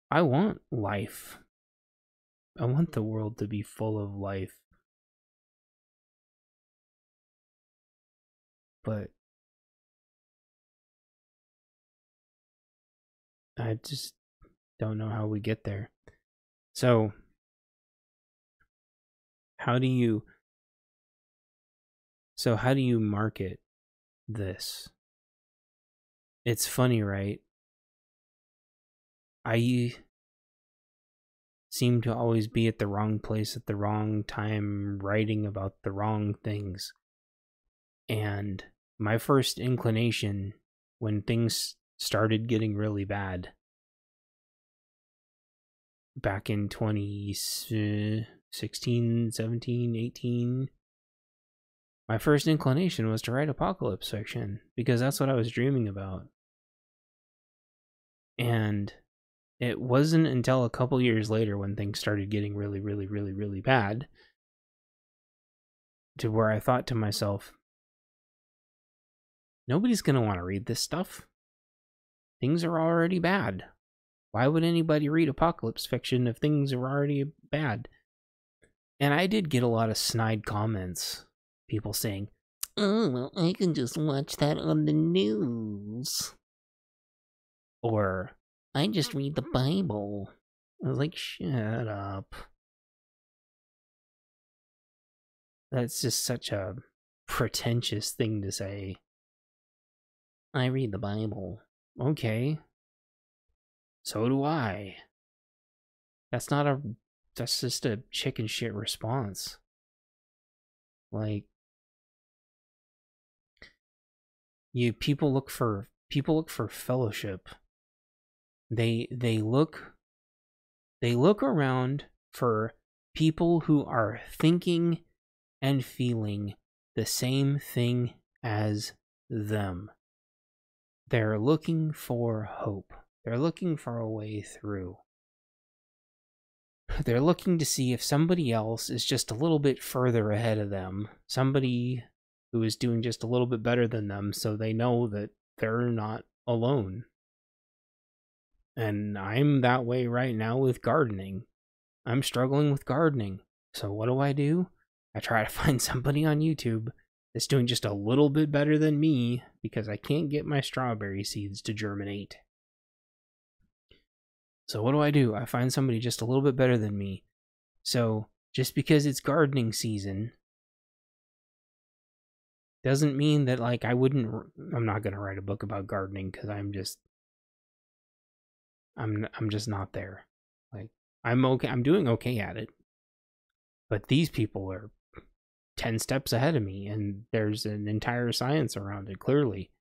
Speaker 1: I want life. I want the world to be full of life. But I just don't know how we get there. So, how do you market this? It's funny, right? I seem to always be at the wrong place at the wrong time, writing about the wrong things. And my first inclination when things started getting really bad back in 2016, 17, 18, my first inclination was to write apocalypse fiction because that's what I was dreaming about. And it wasn't until a couple years later when things started getting really, really, really, really bad to where I thought to myself, nobody's going to want to read this stuff. Things are already bad. Why would anybody read apocalypse fiction if things are already bad? And I did get a lot of snide comments. People saying, oh, well, I can just watch that on the news. Or, I just read the Bible. I was like, shut up. That's just such a pretentious thing to say. I read the Bible. Okay. So do I. That's just a chicken shit response. Like, people look for fellowship. They look around for people who are thinking and feeling the same thing as them. They're looking for hope. They're looking for a way through. They're looking to see if somebody else is just a little bit further ahead of them, somebody who is doing just a little bit better than them, so they know that they're not alone. And I'm that way right now with gardening. I'm struggling with gardening. So what do? I try to find somebody on YouTube that's doing just a little bit better than me because I can't get my strawberry seeds to germinate. So what do? I find somebody just a little bit better than me. So just because it's gardening season doesn't mean that like I'm not going to write a book about gardening because I'm just not there. Like I'm okay, I'm doing okay at it. But these people are 10 steps ahead of me, and there's an entire science around it, clearly.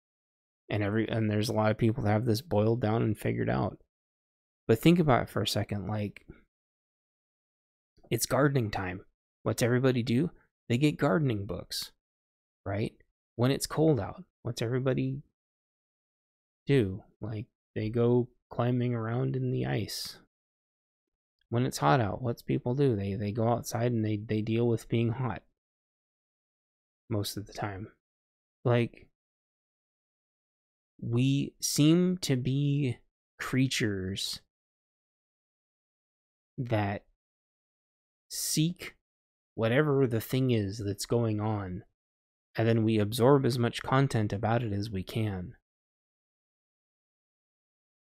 Speaker 1: And there's a lot of people that have this boiled down and figured out. But think about it for a second, like, it's gardening time. What's everybody do? They get gardening books, right? When it's cold out, what's everybody do? Like, they go climbing around in the ice. When it's hot out, what's people do? They go outside and they deal with being hot. Most of the time. Like, we seem to be creatures that seek whatever the thing is that's going on, and then we absorb as much content about it as we can.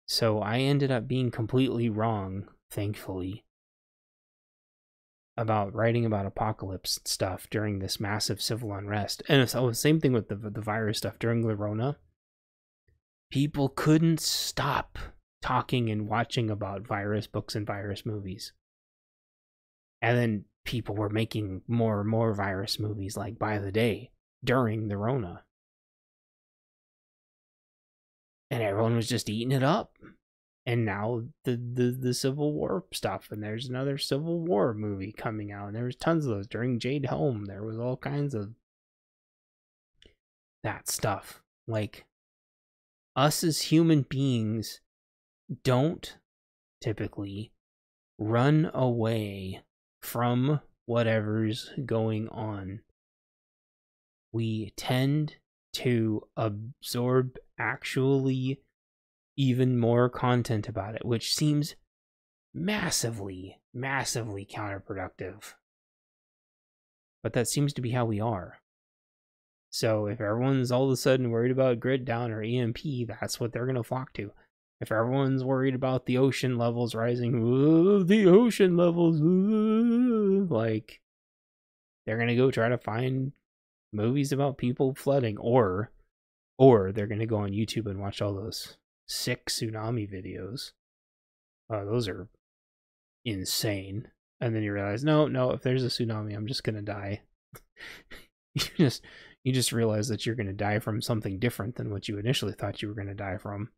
Speaker 1: So I ended up being completely wrong, thankfully, about writing about apocalypse stuff during this massive civil unrest. And it's the same thing with the virus stuff during the Rona. People couldn't stop talking and watching about virus books and virus movies. And then people were making more and more virus movies like by the day during the Rona. And everyone was just eating it up. And now the Civil War stuff, and there's another Civil War movie coming out, and there was tons of those during Jade Helm. There was all kinds of that stuff. Like, us as human beings don't typically run away from whatever's going on. We tend to absorb actually even more content about it, which seems massively counterproductive. But that seems to be how we are. So if everyone's all of a sudden worried about grid down or EMP, that's what they're going to flock to. If everyone's worried about the ocean levels rising, the ocean levels, like, they're going to go try to find movies about people flooding, or they're going to go on YouTube and watch all those sick tsunami videos. Those are insane. And then you realize, no, if there's a tsunami, I'm just gonna die. you just realize that you're gonna die from something different than what you initially thought you were gonna die from.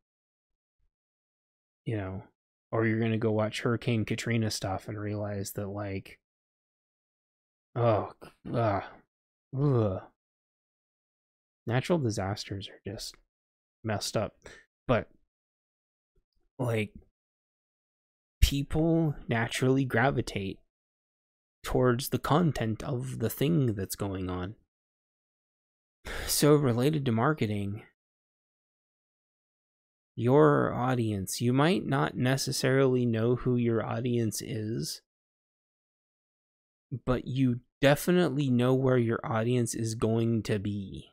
Speaker 1: You know, or you're gonna go watch Hurricane Katrina stuff and realize that, like, natural disasters are just messed up. But, like, people naturally gravitate towards the content of the thing that's going on. So, related to marketing, your audience, you might not necessarily know who your audience is, but you definitely know where your audience is going to be.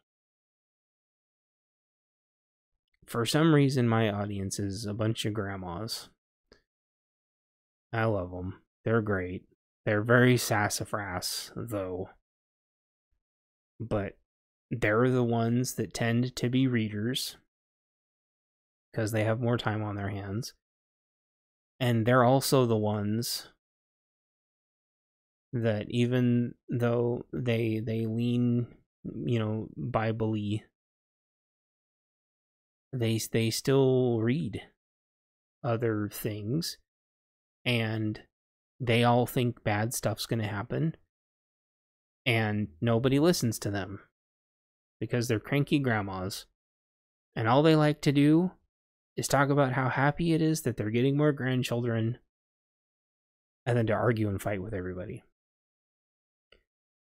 Speaker 1: For some reason, my audience is a bunch of grandmas. I love them. They're great. They're very sassafras, though. But they're the ones that tend to be readers because they have more time on their hands. And they're also the ones that, even though they lean, Bible-y, they still read other things, and they all think bad stuff's going to happen, and nobody listens to them because they're cranky grandmas. And all they like to do is talk about how happy it is that they're getting more grandchildren, and then to argue and fight with everybody.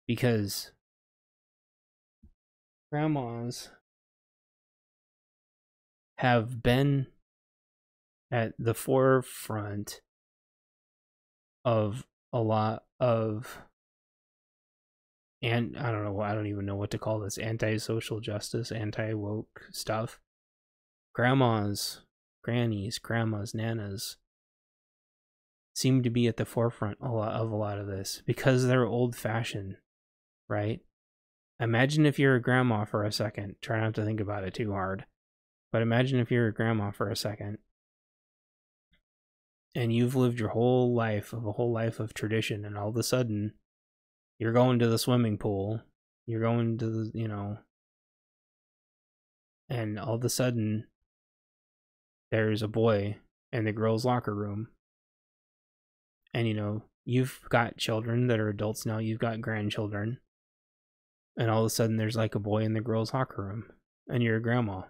Speaker 1: Because grandmas have been at the forefront of a lot of, and I don't even know what to call this, anti-social justice, anti-woke stuff. Grandmas, grannies, grandmas, nanas seem to be at the forefront of a lot of this because they're old-fashioned, right? Imagine if you're a grandma for a second. Try not to think about it too hard. But imagine if you're a grandma for a second and you've lived your whole life of tradition, and all of a sudden you're going to the swimming pool, you're going to the, and all of a sudden there's a boy in the girls' locker room. And you've got children that are adults now, you've got grandchildren. And all of a sudden there's like a boy in the girls' locker room and you're a grandma.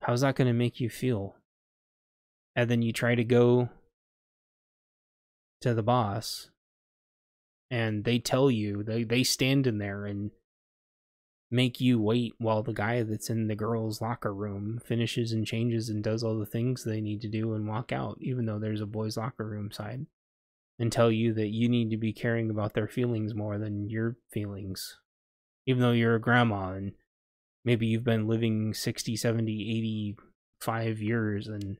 Speaker 1: How's that going to make you feel? And then you try to go to the boss and they tell you, they stand in there and make you wait while the guy that's in the girls' locker room finishes and changes and does all the things they need to do and walk out, even though there's a boys' locker room side, and tell you that you need to be caring about their feelings more than your feelings, even though you're a grandma and maybe you've been living 60, 70, 85 years and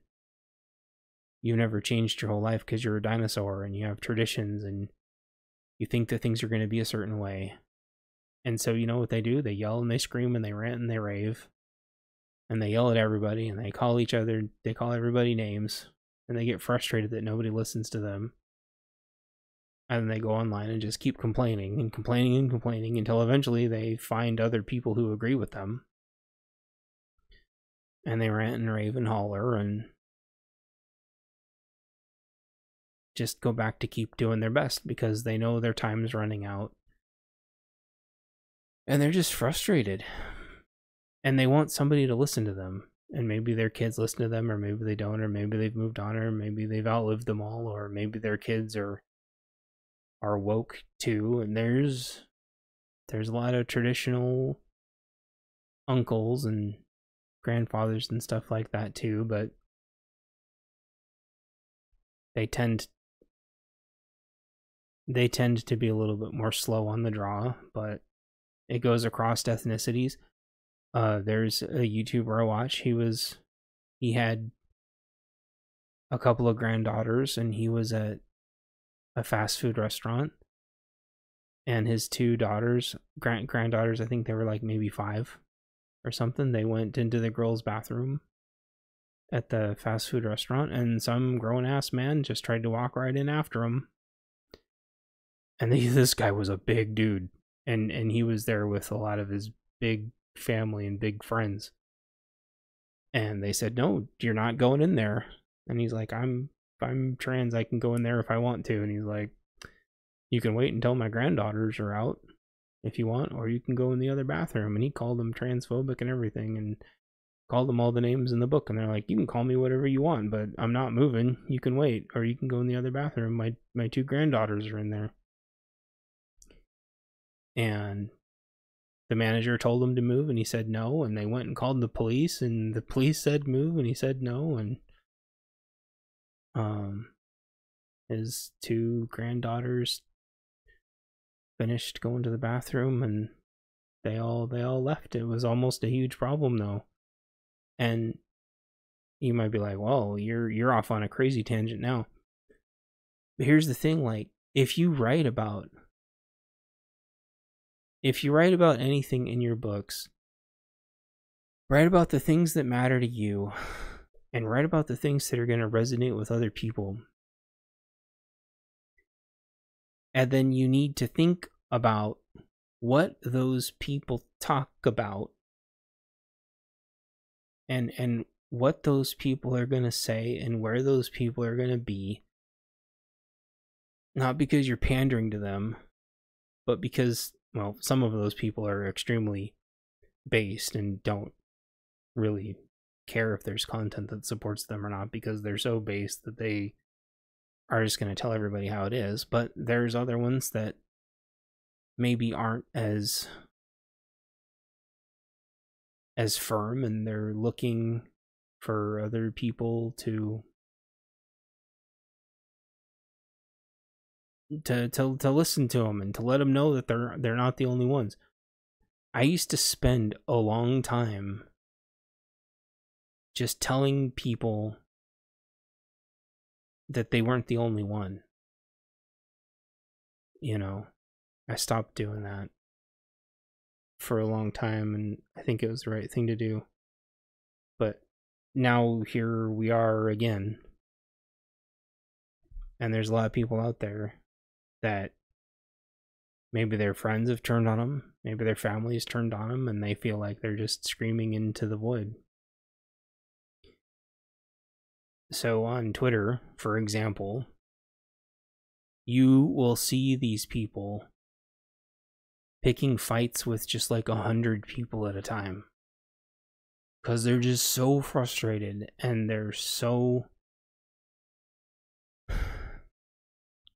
Speaker 1: you've never changed your whole life because you're a dinosaur and you have traditions and you think that things are going to be a certain way. And so you know what they do? They yell and they scream and they rant and they rave. And they yell at everybody and they call everybody names. And they get frustrated that nobody listens to them. And then they go online and just keep complaining and complaining and complaining until eventually they find other people who agree with them. And they rant and rave and holler and just go back to keep doing their best because they know their time is running out. And they're just frustrated. And they want somebody to listen to them. And maybe their kids listen to them, or maybe they don't, or maybe they've moved on, or maybe they've outlived them all, or maybe their kids are woke too. And there's a lot of traditional uncles and grandfathers and stuff like that too, but they tend to be a little bit more slow on the draw, but it goes across ethnicities. There's a YouTuber I watch. He had a couple of granddaughters, and he was at a fast food restaurant. And his two daughters, granddaughters, I think they were like maybe 5 or something. They went into the girls' bathroom at the fast food restaurant, and some grown-ass man just tried to walk right in after him. And this guy was a big dude. And he was there with a lot of his big family and big friends. And they said, "No, you're not going in there." And he's like, I'm trans, I can go in there if I want to. And he's like, "You can wait until my granddaughters are out if you want, or you can go in the other bathroom." And he called them transphobic and everything and called them all the names in the book. And they're like, "You can call me whatever you want, but I'm not moving. You can wait, or you can go in the other bathroom. My 2 granddaughters are in there." And the manager told him to move, and he said no, and they went and called the police, and the police said move, and he said no, and his 2 granddaughters finished going to the bathroom, and they all left. It was almost a huge problem though. And you might be like, "Well, you're off on a crazy tangent now." But here's the thing, like, if you write about anything in your books, write about the things that matter to you, and write about the things that are going to resonate with other people. And then you need to think about what those people talk about and what those people are going to say and where those people are going to be not because you're pandering to them, but because, well, some of those people are extremely based and don't really care if there's content that supports them or not, because they're so based that they are just going to tell everybody how it is. But there's other ones that maybe aren't as firm, and they're looking for other people to listen to them and to let them know that they're not the only ones. I used to spend a long time just telling people that they weren't the only one. You know, I stopped doing that for a long time, and I think it was the right thing to do. But now here we are again. And there's a lot of people out there that maybe their friends have turned on them, maybe their family's turned on them, and they feel like they're just screaming into the void. So on Twitter, for example, you will see these people picking fights with just like 100 people at a time, because they're just so frustrated, and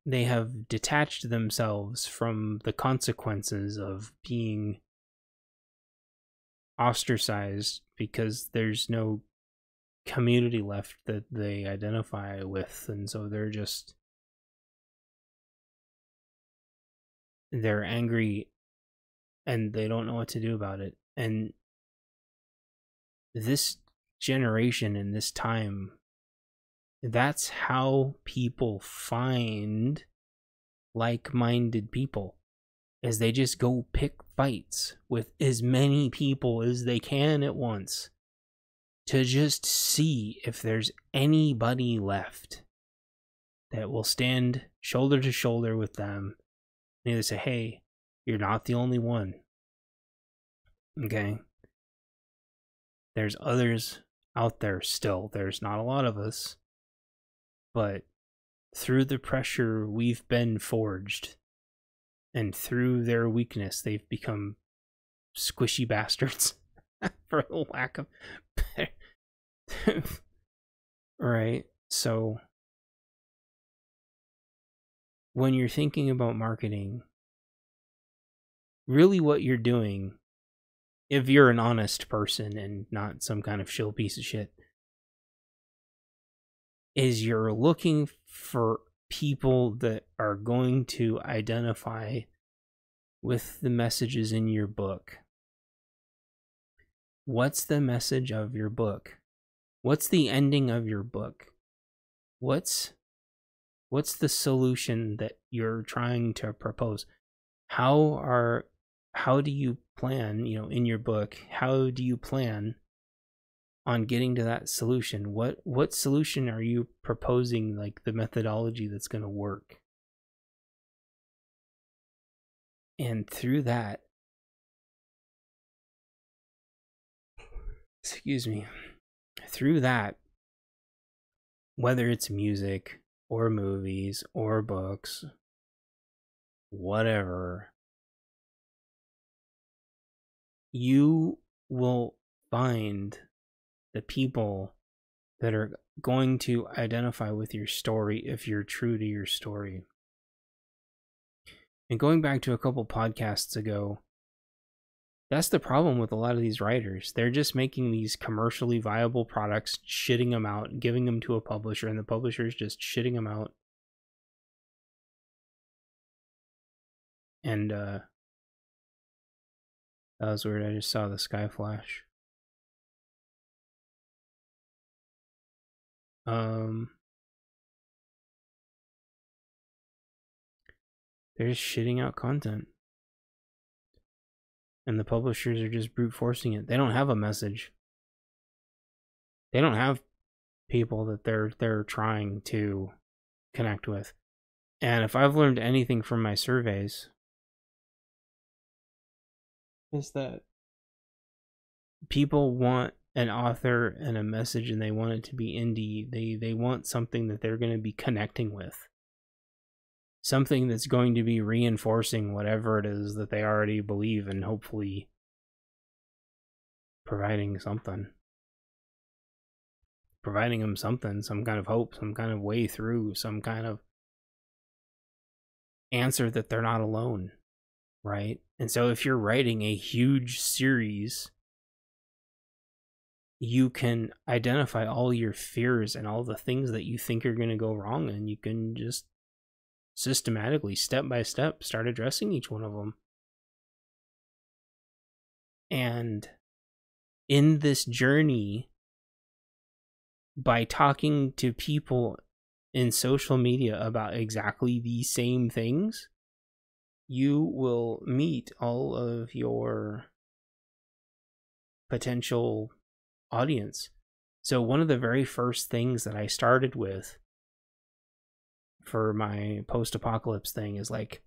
Speaker 1: they have detached themselves from the consequences of being ostracized, because there's no community left that they identify with, and so they're angry and they don't know what to do about it. And this generation and this time, that's how people find like-minded people, is they just go pick fights with as many people as they can at once to just see if there's anybody left that will stand shoulder to shoulder with them and either say, hey, you're not the only one. Okay? There's others out there still. There's not a lot of us. But through the pressure, we've been forged. And through their weakness, they've become squishy bastards. For the lack of better. Right? So, when you're thinking about marketing, really what you're doing, if you're an honest person and not some kind of shill piece of shit, is you're looking for people that are going to identify with the messages in your book. What's the message of your book? What's the ending of your book? What's the solution that you're trying to propose? How do you plan, in your book, how do you plan on getting to that solution? What solution are you proposing, like the methodology that's going to work? And through that, whether it's music or movies or books, whatever, you will find the people that are going to identify with your story if you're true to your story. And going back to a couple podcasts ago, that's the problem with a lot of these writers. They're just making these commercially viable products, shitting them out, giving them to a publisher, and the publisher's just shitting them out. And that was weird. I just saw the sky flash. They're just shitting out content. And the publishers are just brute forcing it. They don't have a message. They don't have people that they're trying to connect with. And if I've learned anything from my surveys, is that people want an author and a message, and they want it to be indie. They want something that they're going to be connecting with. something that's going to be reinforcing whatever it is that they already believe, and hopefully providing them something, some kind of hope, some kind of way through, some kind of answer that they're not alone, right? And so if you're writing a huge series, you can identify all your fears and all the things that you think are going to go wrong, and you can just systematically, step by step, start addressing each one of them. And in this journey, by talking to people in social media about exactly these same things, you will meet all of your potential audience. So one of the very first things that I started with for my post-apocalypse thing is like,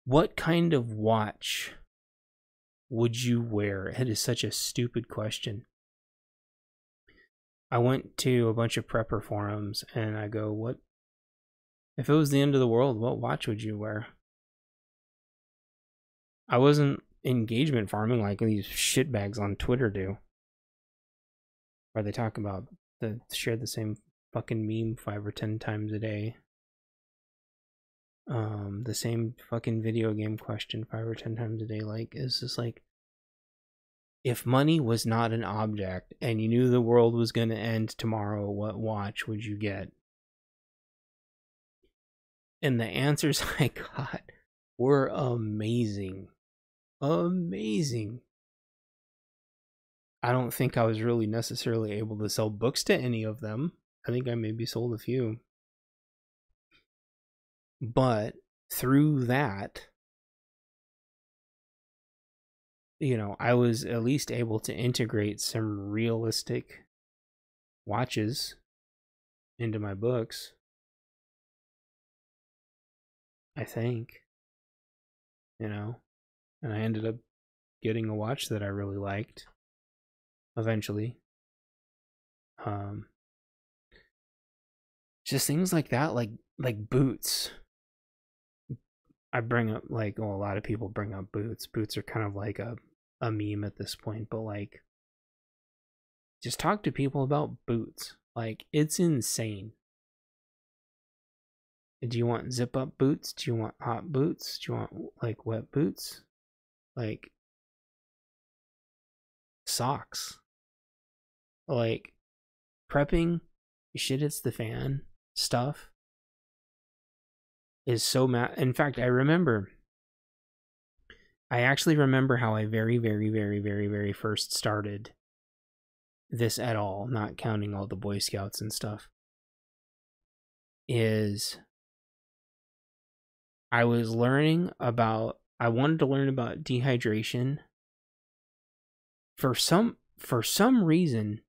Speaker 1: what kind of watch would you wear? It is such a stupid question. I went to a bunch of prepper forums and I go, what if it was the end of the world, what watch would you wear? I wasn't engagement farming like these shitbags on Twitter do, where they talk about share the same fucking meme 5 or 10 times a day. The same fucking video game question 5 or 10 times a day. Like, it's just like, if money was not an object and you knew the world was going to end tomorrow, what watch would you get? And the answers I got were amazing. Amazing. I don't think I was really necessarily able to sell books to any of them. I think I maybe sold a few. But through that, you know, I was at least able to integrate some realistic watches into my books, I think, you know, and I ended up getting a watch that I really liked eventually. Just things like that, like boots. I bring up, like, well, a lot of people bring up boots. Boots are kind of like a meme at this point, but like, just talk to people about boots. Like, it's insane. Do you want zip up boots? Do you want hot boots? Do you want like wet boots? Like, socks. Like, prepping shit hits the fan stuff is so in fact, I actually remember how I very first started this at all, not counting all the Boy Scouts and stuff, is I wanted to learn about dehydration. For some reason,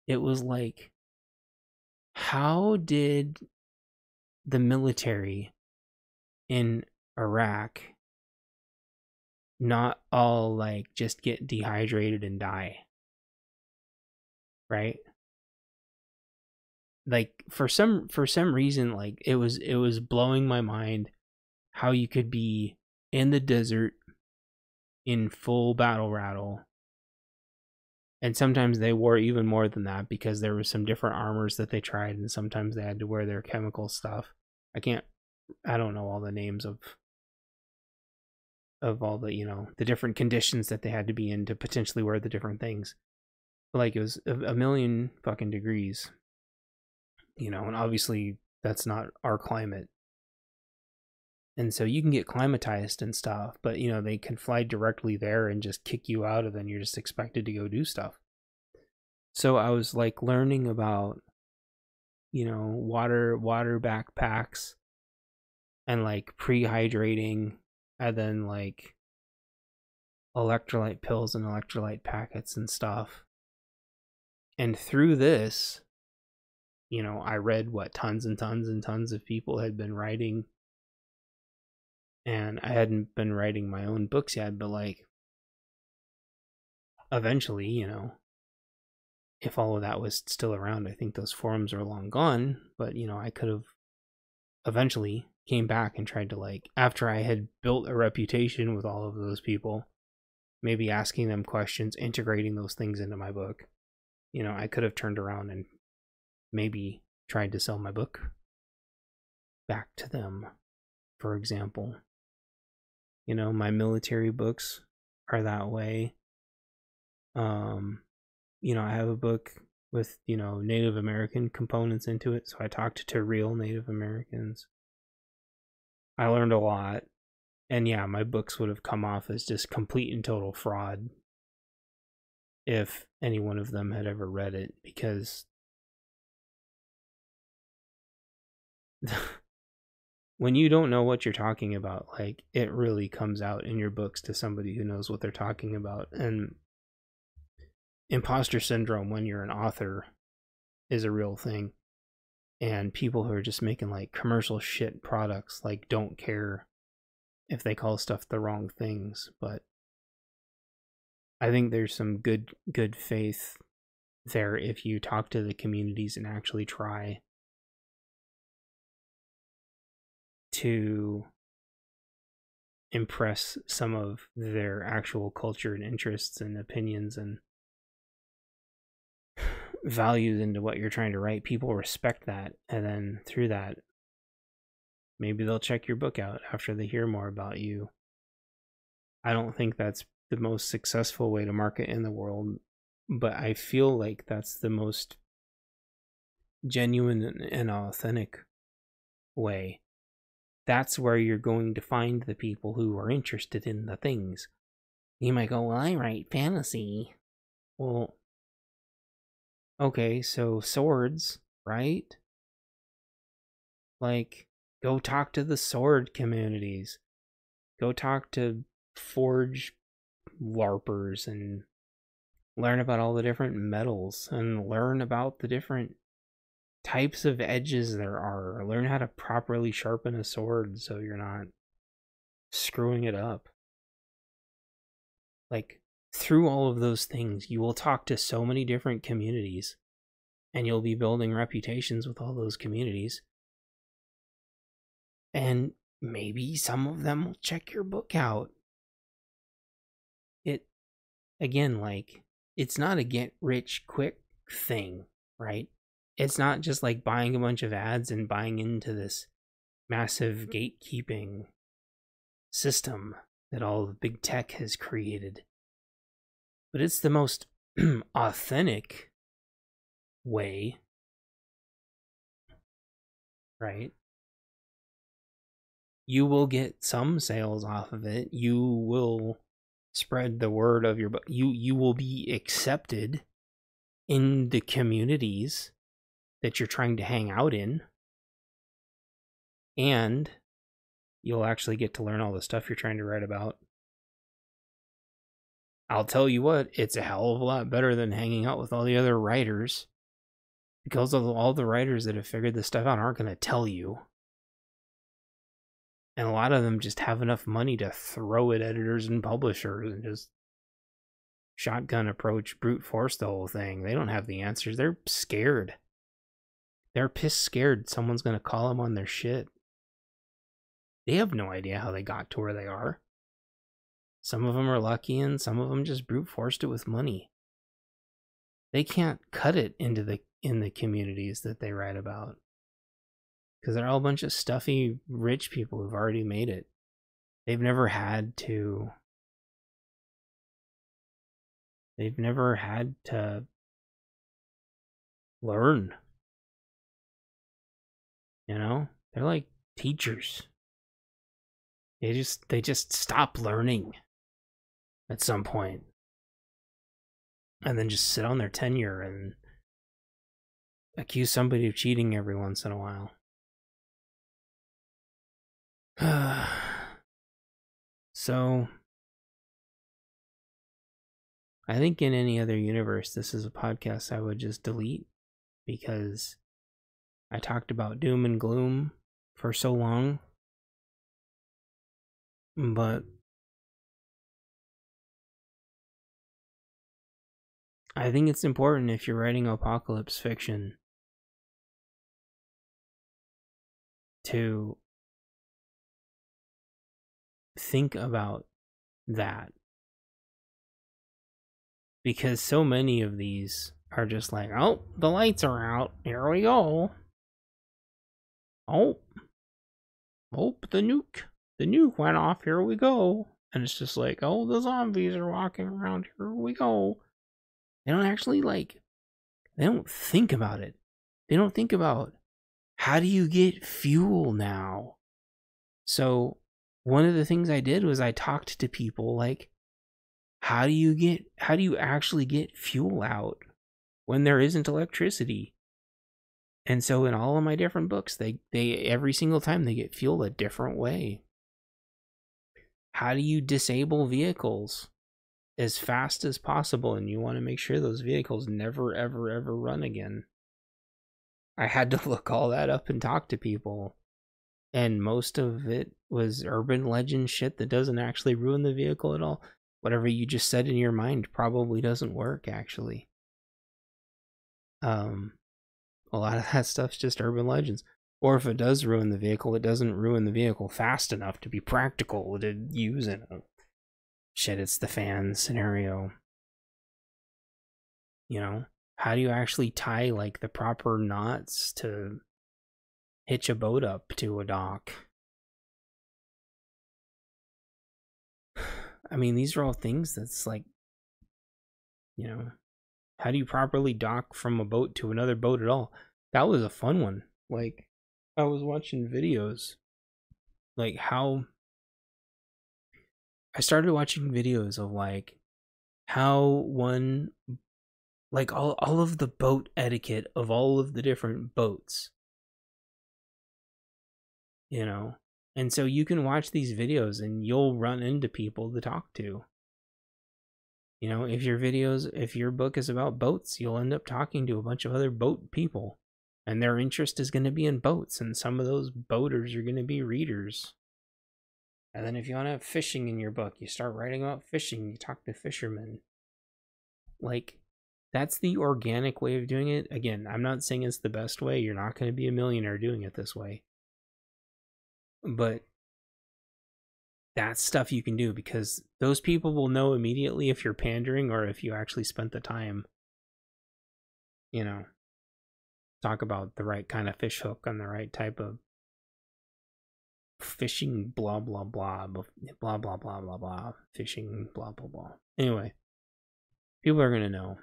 Speaker 1: it was like, how did the military in Iraq not all like just get dehydrated and die? Right? Like, for some reason, like, it was blowing my mind how you could be in the desert in full battle rattle, and sometimes they wore even more than that because there was some different armors that they tried, and sometimes they had to wear their chemical stuff. I don't know all the names of all the, you know, the different conditions that they had to be in to potentially wear the different things. But like, it was a million fucking degrees, you know, and obviously that's not our climate. And so you can get climatized and stuff, but, you know, they can fly directly there and just kick you out, and then you're just expected to go do stuff. So I was like learning about, you know, water backpacks, and like pre-hydrating, and then like electrolyte pills and electrolyte packets and stuff. And through this, you know, I read what tons and tons and tons of people had been writing, and I hadn't been writing my own books yet, but like, eventually, you know, if all of that was still around, I think those forums are long gone, but, you know, I could have eventually came back and tried to, like, after I had built a reputation with all of those people, maybe asking them questions, integrating those things into my book, you know, I could have turned around and maybe tried to sell my book back to them, for example. You know, my military books are that way. You know, I have a book with, you know, Native American components into it, so I talked to real Native Americans. I learned a lot, and yeah, my books would have come off as just complete and total fraud if any one of them had ever read it, because when you don't know what you're talking about, like, it really comes out in your books to somebody who knows what they're talking about. And imposter syndrome when you're an author is a real thing, and people who are just making like commercial shit products like don't care if they call stuff the wrong things. But I think there's some good faith there if you talk to the communities and actually try to impress some of their actual culture and interests and opinions and values into what you're trying to write. People respect that, and then through that, maybe they'll check your book out after they hear more about you. I don't think that's the most successful way to market in the world, but I feel like that's the most genuine and authentic way. That's where you're going to find the people who are interested in the things. You might go, well, I write fantasy. Well, okay, so swords, right? Like, go talk to the sword communities. Go talk to forge LARPers and learn about all the different metals and learn about the different types of edges there are. Learn how to properly sharpen a sword so you're not screwing it up. Like, through all of those things, you will talk to so many different communities, and you'll be building reputations with all those communities. And maybe some of them will check your book out. It, again, like, it's not a get rich quick thing, right? It's not just like buying a bunch of ads and buying into this massive gatekeeping system that all of big tech has created. But it's the most authentic way, right? You will get some sales off of it. You will spread the word of your book. You will be accepted in the communities that you're trying to hang out in. And you'll actually get to learn all the stuff you're trying to write about. I'll tell you what, it's a hell of a lot better than hanging out with all the other writers, because all the writers that have figured this stuff out aren't going to tell you. And a lot of them just have enough money to throw at editors and publishers and just shotgun approach, brute force the whole thing. They don't have the answers. They're scared. They're pissed scared someone's going to call them on their shit. They have no idea how they got to where they are. Some of them are lucky, and some of them just brute forced it with money. They can't cut it in the communities that they write about, because they're all a bunch of stuffy rich people who've already made it. They've never had to learn. You know, they're like teachers. They just stop learning at some point, and then just sit on their tenure and accuse somebody of cheating every once in a while. So, I think in any other universe, this is a podcast I would just delete, because I talked about doom and gloom for so long. But I think it's important, if you're writing apocalypse fiction, to think about that. Because so many of these are just like, oh, the lights are out. Here we go. Oh, the nuke went off. Here we go. And it's just like, oh, the zombies are walking around. Here we go. They don't actually they don't think about it. They don't think about, how do you get fuel now? So one of the things I did was I talked to people like, how do you actually get fuel out when there isn't electricity? And so in all of my different books, they every single time they get fuel a different way. How do you disable vehicles as fast as possible? And you want to make sure those vehicles never, ever, ever run again. I had to look all that up and talk to people. And most of it was urban legend shit that doesn't actually ruin the vehicle at all. Whatever you just said in your mind probably doesn't work, actually. A lot of that stuff's just urban legends. Or if it does ruin the vehicle, it doesn't ruin the vehicle fast enough to be practical to use in a shit, it's the fan scenario. You know, how do you actually tie like the proper knots to hitch a boat up to a dock? I mean, these are all things that's like, you know, how do you properly dock from a boat to another boat at all? That was a fun one. Like, I was watching videos, like how I started watching videos of like how one, like all of the boat etiquette of all of the different boats, you know. And so you can watch these videos and you'll run into people to talk to. You know, if your book is about boats, you'll end up talking to a bunch of other boat people. And their interest is going to be in boats. And some of those boaters are going to be readers. And then if you want to have fishing in your book, you start writing about fishing. You talk to fishermen. Like, that's the organic way of doing it. Again, I'm not saying it's the best way. You're not going to be a millionaire doing it this way. But that's stuff you can do, because those people will know immediately if you're pandering or if you actually spent the time, you know, talk about the right kind of fish hook on the right type of fishing, blah blah blah blah blah blah blah blah, fishing, blah blah blah. Anyway, people are going to know,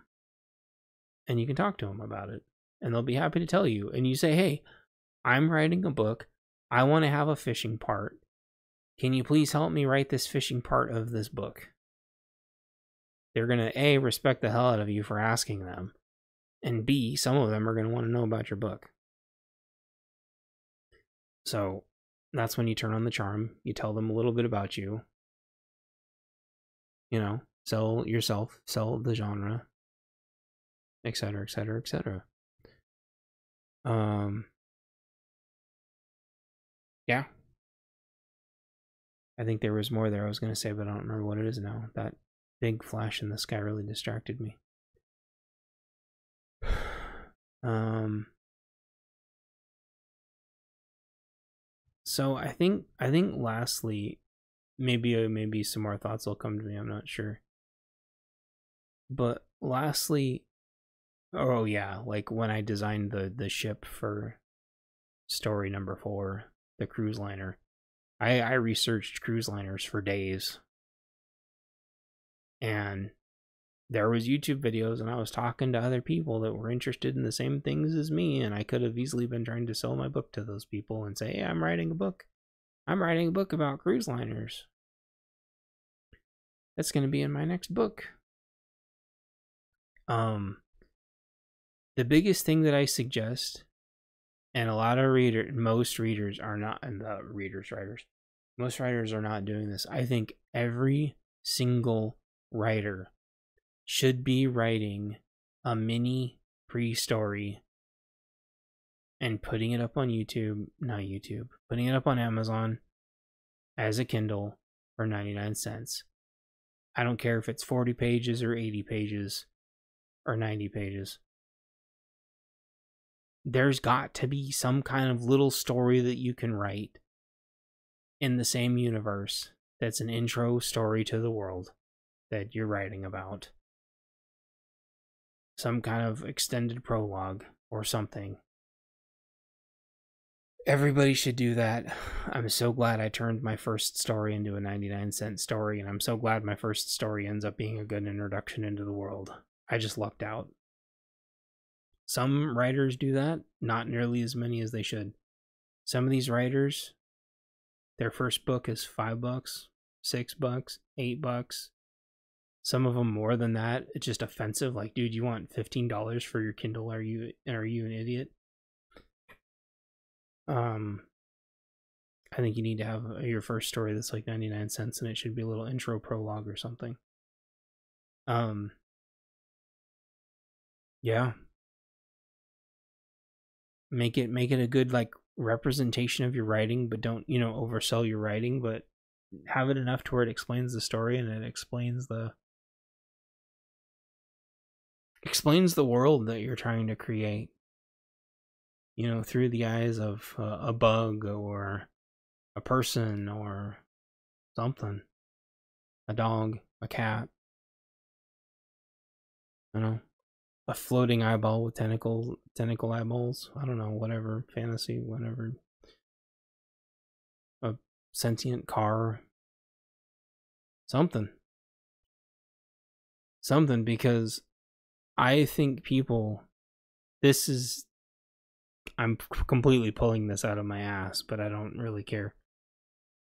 Speaker 1: and you can talk to them about it, and they'll be happy to tell you. And you say, hey, I'm writing a book, I want to have a fishing part. Can you please help me write this fishing part of this book? They're going to, A, respect the hell out of you for asking them. And B, some of them are going to want to know about your book. So that's when you turn on the charm. You tell them a little bit about you. You know, sell yourself, sell the genre, etc., etc., etc. Yeah. I think there was more there I was going to say, but I don't remember what it is now. That big flash in the sky really distracted me. So I think lastly, maybe some more thoughts will come to me, I'm not sure. But lastly, oh yeah, like when I designed the ship for story number 4, the cruise liner, I researched cruise liners for days. And there was YouTube videos, and I was talking to other people that were interested in the same things as me, and I could have easily been trying to sell my book to those people and say, hey, I'm writing a book about cruise liners. That's going to be in my next book. The biggest thing that I suggest, and a lot of most writers are not doing this. I think every single writer should be writing a mini pre-story and putting it up on putting it up on Amazon as a Kindle for 99 cents. I don't care if it's 40 pages or 80 pages or 90 pages. There's got to be some kind of little story that you can write in the same universe that's an intro story to the world that you're writing about. Some kind of extended prologue or something. Everybody should do that. I'm so glad I turned my first story into a 99-cent story, and I'm so glad my first story ends up being a good introduction into the world. I just lucked out. Some writers do that, not nearly as many as they should. Some of these writers, their first book is $5, $6, $8. Some of them more than that. It's just offensive. Like, dude, you want $15 for your Kindle? Are you an idiot? I think you need to have your first story that's like 99 cents, and it should be a little intro prologue or something. Yeah. Make it a good like representation of your writing, but don't, oversell your writing, but have it enough to where it explains the story and it explains the world that you're trying to create, through the eyes of a bug or a person or something, a dog, a cat, a floating eyeball with tentacle eyeballs. I don't know, whatever, fantasy, whatever. A sentient car. Something, because I think people, I'm completely pulling this out of my ass, but I don't really care.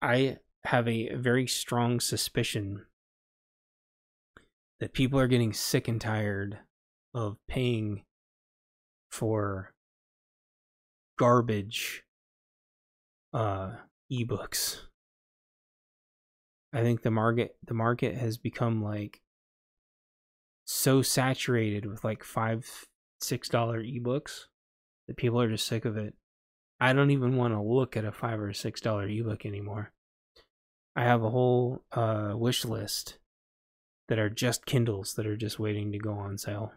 Speaker 1: I have a very strong suspicion that people are getting sick and tired of paying for garbage ebooks. I think the market has become like so saturated with like $5-6 ebooks that people are just sick of it. I don't even want to look at a $5 or $6 ebook anymore. I have a whole wish list that are just Kindles that are just waiting to go on sale.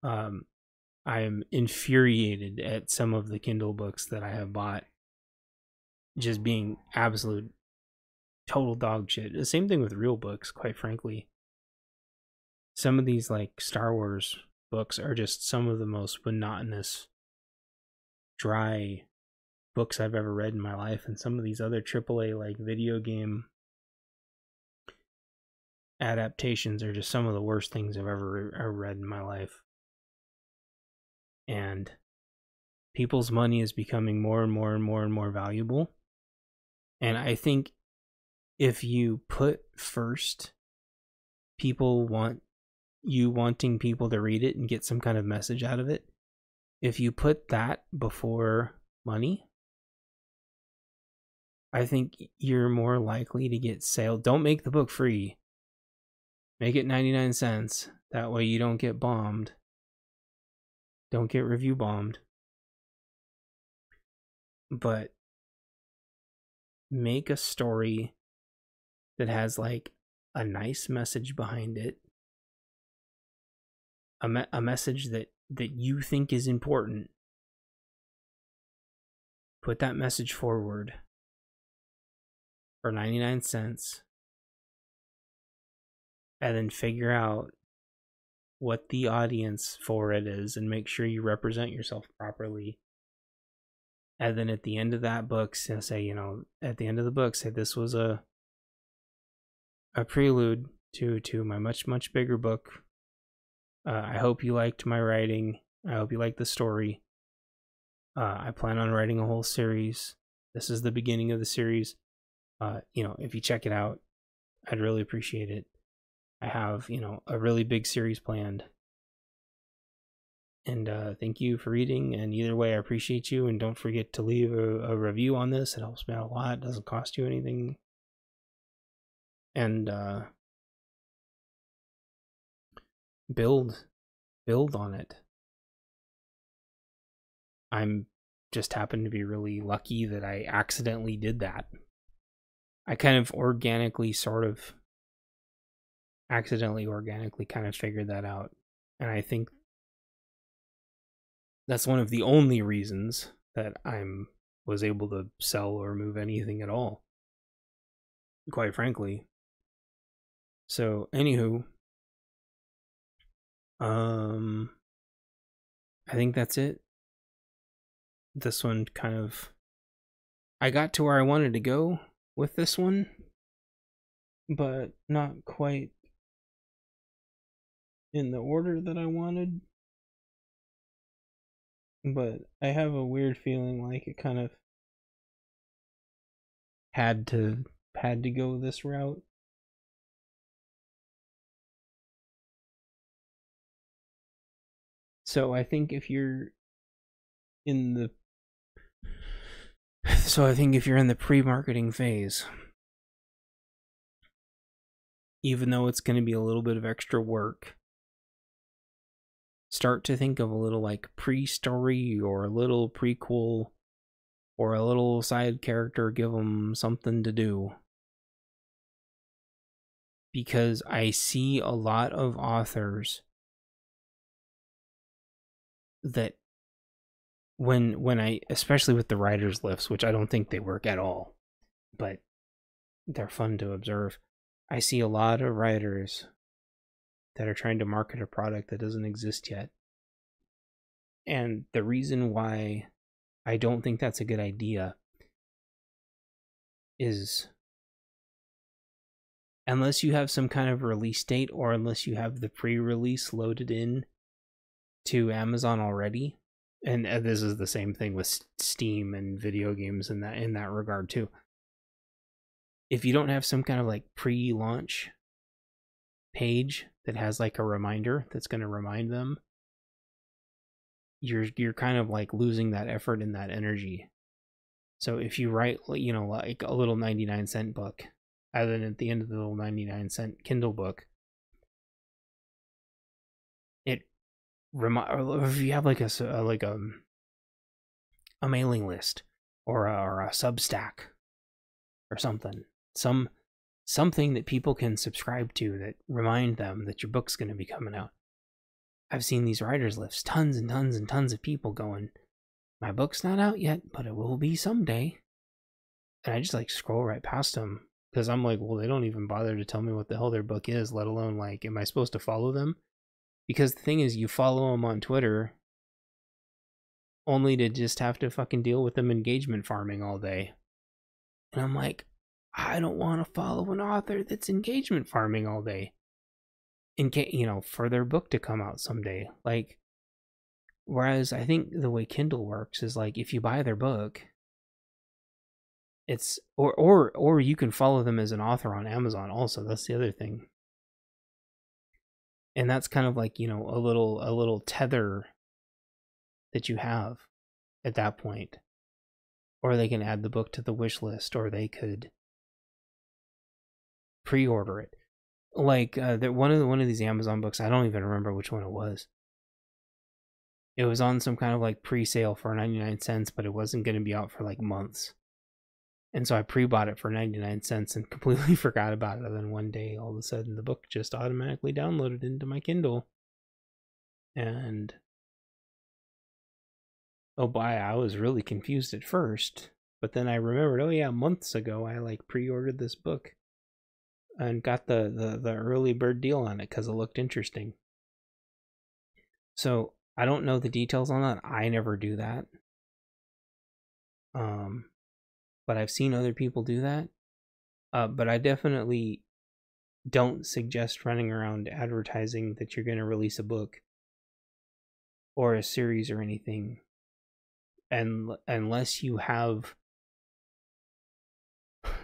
Speaker 1: I am infuriated at some of the Kindle books that I have bought just being absolute total dog shit. The same thing with real books, quite frankly. Some of these like Star Wars books are just some of the most monotonous, dry books I've ever read in my life, and some of these other AAA like video game adaptations are just some of the worst things I've ever read in my life. And people's money is becoming more and more and more and more valuable. And I think if you put first wanting people to read it and get some kind of message out of it, if you put that before money, I think you're more likely to get sale. Don't make the book free. Make it 99 cents. That way you don't get bombed. Don't get review bombed. But make a story that has like a nice message behind it. A message that you think is important. Put that message forward for 99 cents. And then figure out what the audience for it is and make sure you represent yourself properly. And then at the end of that book, say, at the end of the book, say this was a prelude to my much, much bigger book. I hope you liked my writing. I hope you liked the story. I plan on writing a whole series. This is the beginning of the series. If you check it out, I'd really appreciate it. I have, a really big series planned. And thank you for reading. And either way, I appreciate you. And don't forget to leave a review on this. It helps me out a lot. It doesn't cost you anything. And build on it. I'm just happened to be really lucky that I accidentally did that. I kind of organically kind of figured that out. And I think that's one of the only reasons that I'm was able to sell or move anything at all, quite frankly. So, anywho, I think that's it. This one kind of, I got to where I wanted to go with this one, but not quite in the order that I wanted. But I have a weird feeling like it kind of had to go this route. So I think if you're in the pre-marketing phase, even though it's going to be a little bit of extra work, start to think of a little like pre-story or a little prequel or a little side character, give them something to do. Because I see a lot of authors that when I, especially with the writers' lifts, which I don't think they work at all, but they're fun to observe. I see a lot of writers that are trying to market a product that doesn't exist yet. And the reason why I don't think that's a good idea is unless you have some kind of release date, or unless you have the pre-release loaded in to Amazon already, and this is the same thing with Steam and video games in that regard too. If you don't have some kind of like pre-launch page that has like a reminder that's going to remind them, you're kind of like losing that effort and that energy. So if you write, you know, like a little 99-cent book, and then at the end of the little 99-cent Kindle book, or if you have like a mailing list or a Substack or something, something that people can subscribe to that remind them that your book's going to be coming out. I've seen these writers' lifts, tons and tons and tons of people going, my book's not out yet, but it will be someday. And I just like scroll right past them because I'm like, well, they don't even bother to tell me what the hell their book is, let alone like, am I supposed to follow them? Because the thing is, you follow them on Twitter only to just have to fucking deal with them engagement farming all day. And I'm like, I don't want to follow an author that's engagement farming all day, in case, you know, for their book to come out someday. Like, whereas I think the way Kindle works is like, if you buy their book, it's or you can follow them as an author on Amazon also. That's the other thing. And that's kind of like, you know, a little tether that you have at that point. Or they can add the book to the wish list, or they could pre-order it. Like one of these Amazon books, I don't even remember which one it was. It was on some kind of like pre-sale for 99 cents, but it wasn't going to be out for like months. And so I pre-bought it for 99 cents and completely forgot about it. And then one day, all of a sudden, the book just automatically downloaded into my Kindle. And oh boy, I was really confused at first. But then I remembered, oh yeah, months ago, I like pre-ordered this book and got the early bird deal on it because it looked interesting. So I don't know the details on that. I never do that. But I've seen other people do that. But I definitely don't suggest running around advertising that you're going to release a book or a series or anything, and unless you have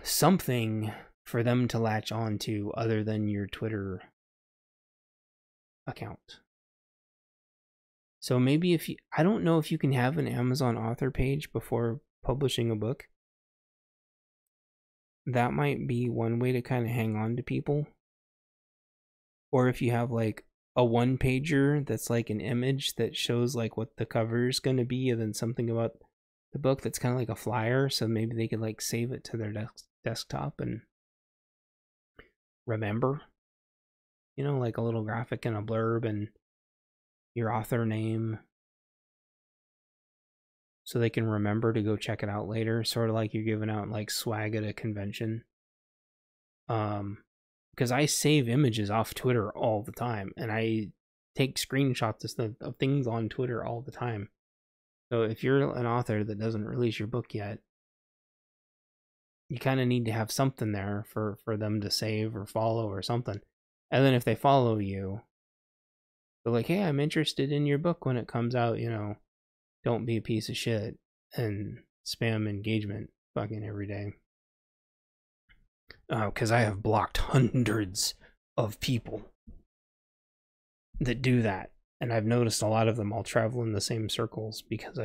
Speaker 1: something for them to latch on to other than your Twitter account. So maybe if you, I don't know if you can have an Amazon author page before publishing a book. That might be one way to kind of hang on to people. Or if you have like a one pager that's like an image that shows like what the cover is going to be, and then something about the book that's kind of like a flyer, so maybe they could like save it to their desktop and remember, you know, like a little graphic and a blurb and your author name. so they can remember to go check it out later, sort of like you're giving out like swag at a convention. Because I save images off Twitter all the time, and I take screenshots of things on Twitter all the time. So if you're an author that doesn't release your book yet, you kind of need to have something there for them to save or follow or something. And then if they follow you, they're like, hey, I'm interested in your book when it comes out, you know, don't be a piece of shit and spam engagement fucking every day. Because I have blocked hundreds of people that do that. And I've noticed a lot of them all travel in the same circles because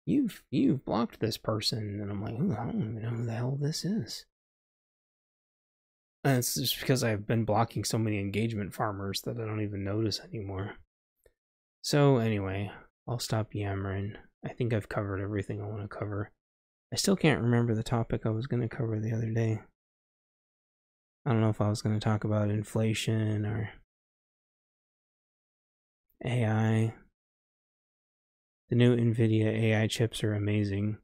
Speaker 1: you've blocked this person, and I'm like, oh, I don't even know who the hell this is. And it's just because I've been blocking so many engagement farmers that I don't even notice anymore. So anyway, I'll stop yammering. I think I've covered everything I want to cover. I still can't remember the topic I was going to cover the other day. I don't know if I was going to talk about inflation or AI. The new NVIDIA AI chips are amazing.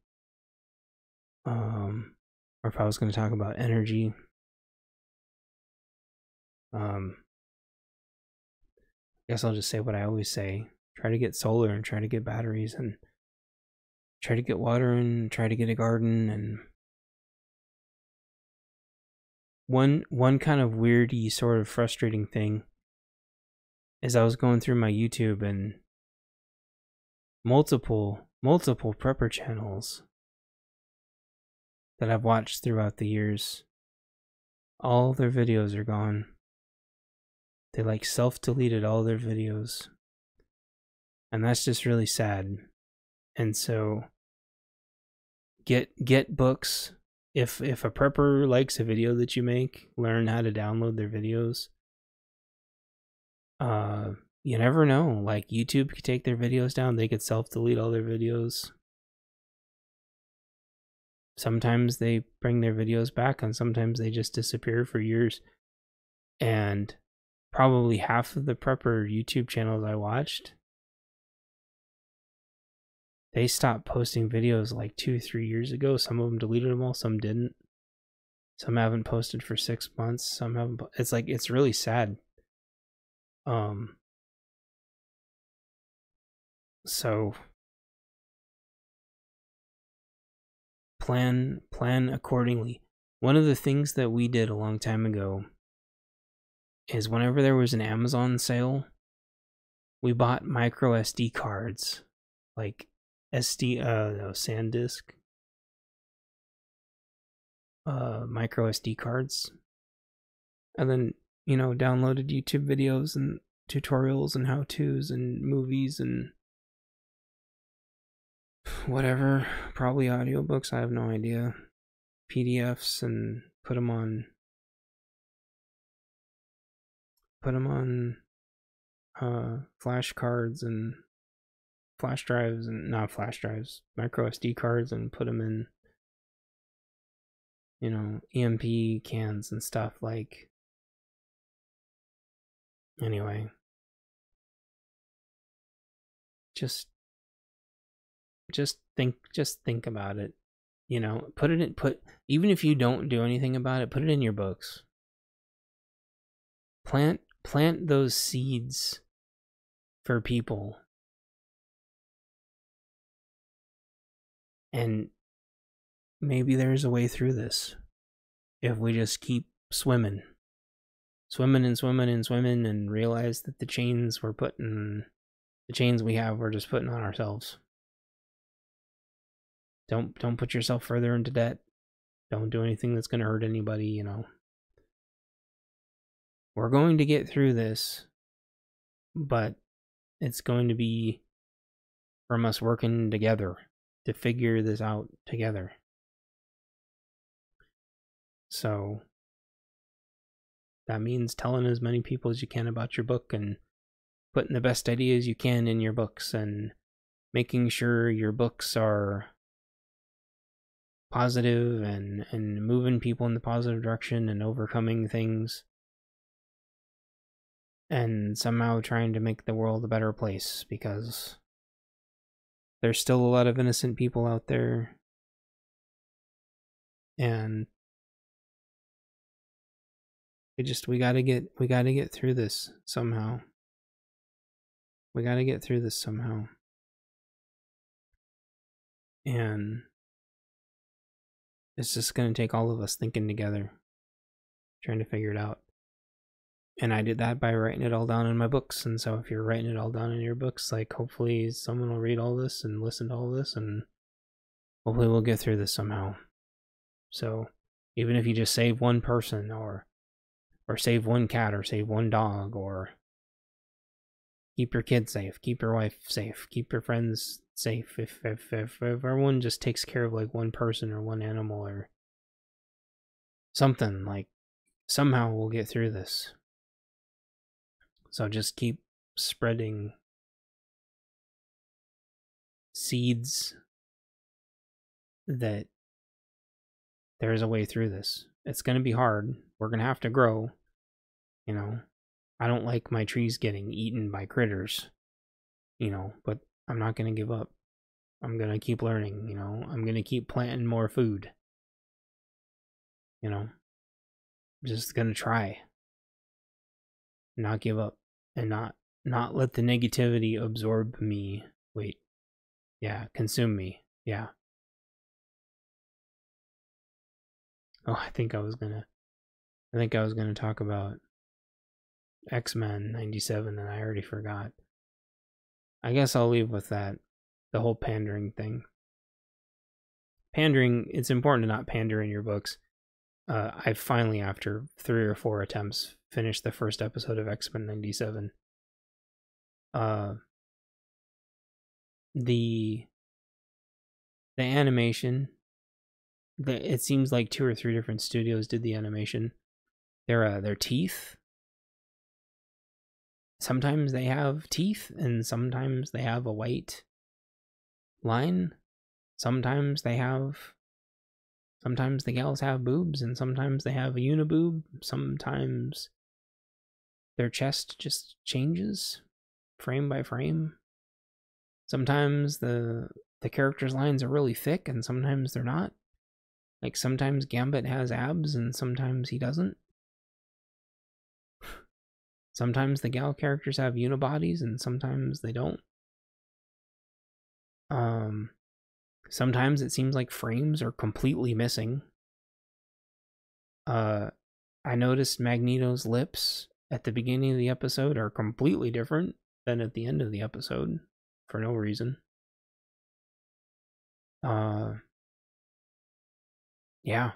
Speaker 1: Or if I was going to talk about energy. I guess I'll just say what I always say. Try to get solar and try to get batteries and try to get water and try to get a garden. And one kind of weirdy, sort of frustrating thing is I was going through my YouTube and multiple prepper channels that I've watched throughout the years, all their videos are gone. They like self-deleted all their videos, and that's just really sad. And so get books. If a prepper likes a video that you make, learn how to download their videos. You never know. Like, YouTube could take their videos down. They could self-delete all their videos. Sometimes they bring their videos back, and sometimes they just disappear for years. And probably half of the prepper YouTube channels I watched, they stopped posting videos like 2-3 years ago. Some of them deleted them all, some didn't. Some haven't posted for 6 months. Some haven't. It's like, it's really sad. So plan accordingly. One of the things that we did a long time ago is whenever there was an Amazon sale, we bought micro SD cards, like SanDisk, micro SD cards, and then, you know, downloaded YouTube videos and tutorials and how-tos and movies and whatever, probably audiobooks, I have no idea, PDFs, and put them on flash cards and flash drives, and not flash drives, micro SD cards, and put them in, you know, EMP cans and stuff. Like, anyway, just think about it, you know. Even if you don't do anything about it, put it in your books. Plant those seeds for people, and maybe there's a way through this if we just keep swimming and realize that the chains we have, we're just putting on ourselves. Don't put yourself further into debt. Don't do anything that's going to hurt anybody, you know. We're going to get through this, but it's going to be from us working together to figure this out together. So that means telling as many people as you can about your book and putting the best ideas you can in your books and making sure your books are positive and moving people in the positive direction and overcoming things and somehow trying to make the world a better place, because there's still a lot of innocent people out there, and we gotta get through this somehow. We gotta get through this somehow. And it's just gonna take all of us thinking together, trying to figure it out. And I did that by writing it all down in my books. And so if you're writing it all down in your books, like, hopefully someone will read all this and listen to all this, and hopefully we'll get through this somehow. So even if you just save one person, or save one cat, or save one dog, or keep your kids safe, keep your wife safe, keep your friends safe. If everyone just takes care of like one person or one animal or something, like, somehow we'll get through this. So just keep spreading seeds that there's a way through this. It's going to be hard. We're going to have to grow. You know, I don't like my trees getting eaten by critters, you know, but I'm not going to give up. I'm going to keep learning, you know. I'm going to keep planting more food. You know, I'm just going to try. Not give up, and not let the negativity absorb me. Wait. Yeah, consume me. Yeah. Oh, I think I was gonna talk about X-Men 97, and I already forgot. I guess I'll leave with that. The whole pandering thing. Pandering, it's important to not pander in your books. I finally, after 3 or 4 attempts, finished the first episode of X-Men 97. The animation, it seems like 2 or 3 different studios did the animation. Their teeth, sometimes they have teeth, and sometimes they have a white line. Sometimes the gals have boobs, and sometimes they have a uniboob. Sometimes their chest just changes frame by frame. Sometimes the characters' lines are really thick, and sometimes they're not. Like, sometimes Gambit has abs, and sometimes he doesn't. Sometimes the gal characters have unibodies, and sometimes they don't. Sometimes it seems like frames are completely missing. I noticed Magneto's lips at the beginning of the episode are completely different than at the end of the episode, for no reason. Yeah.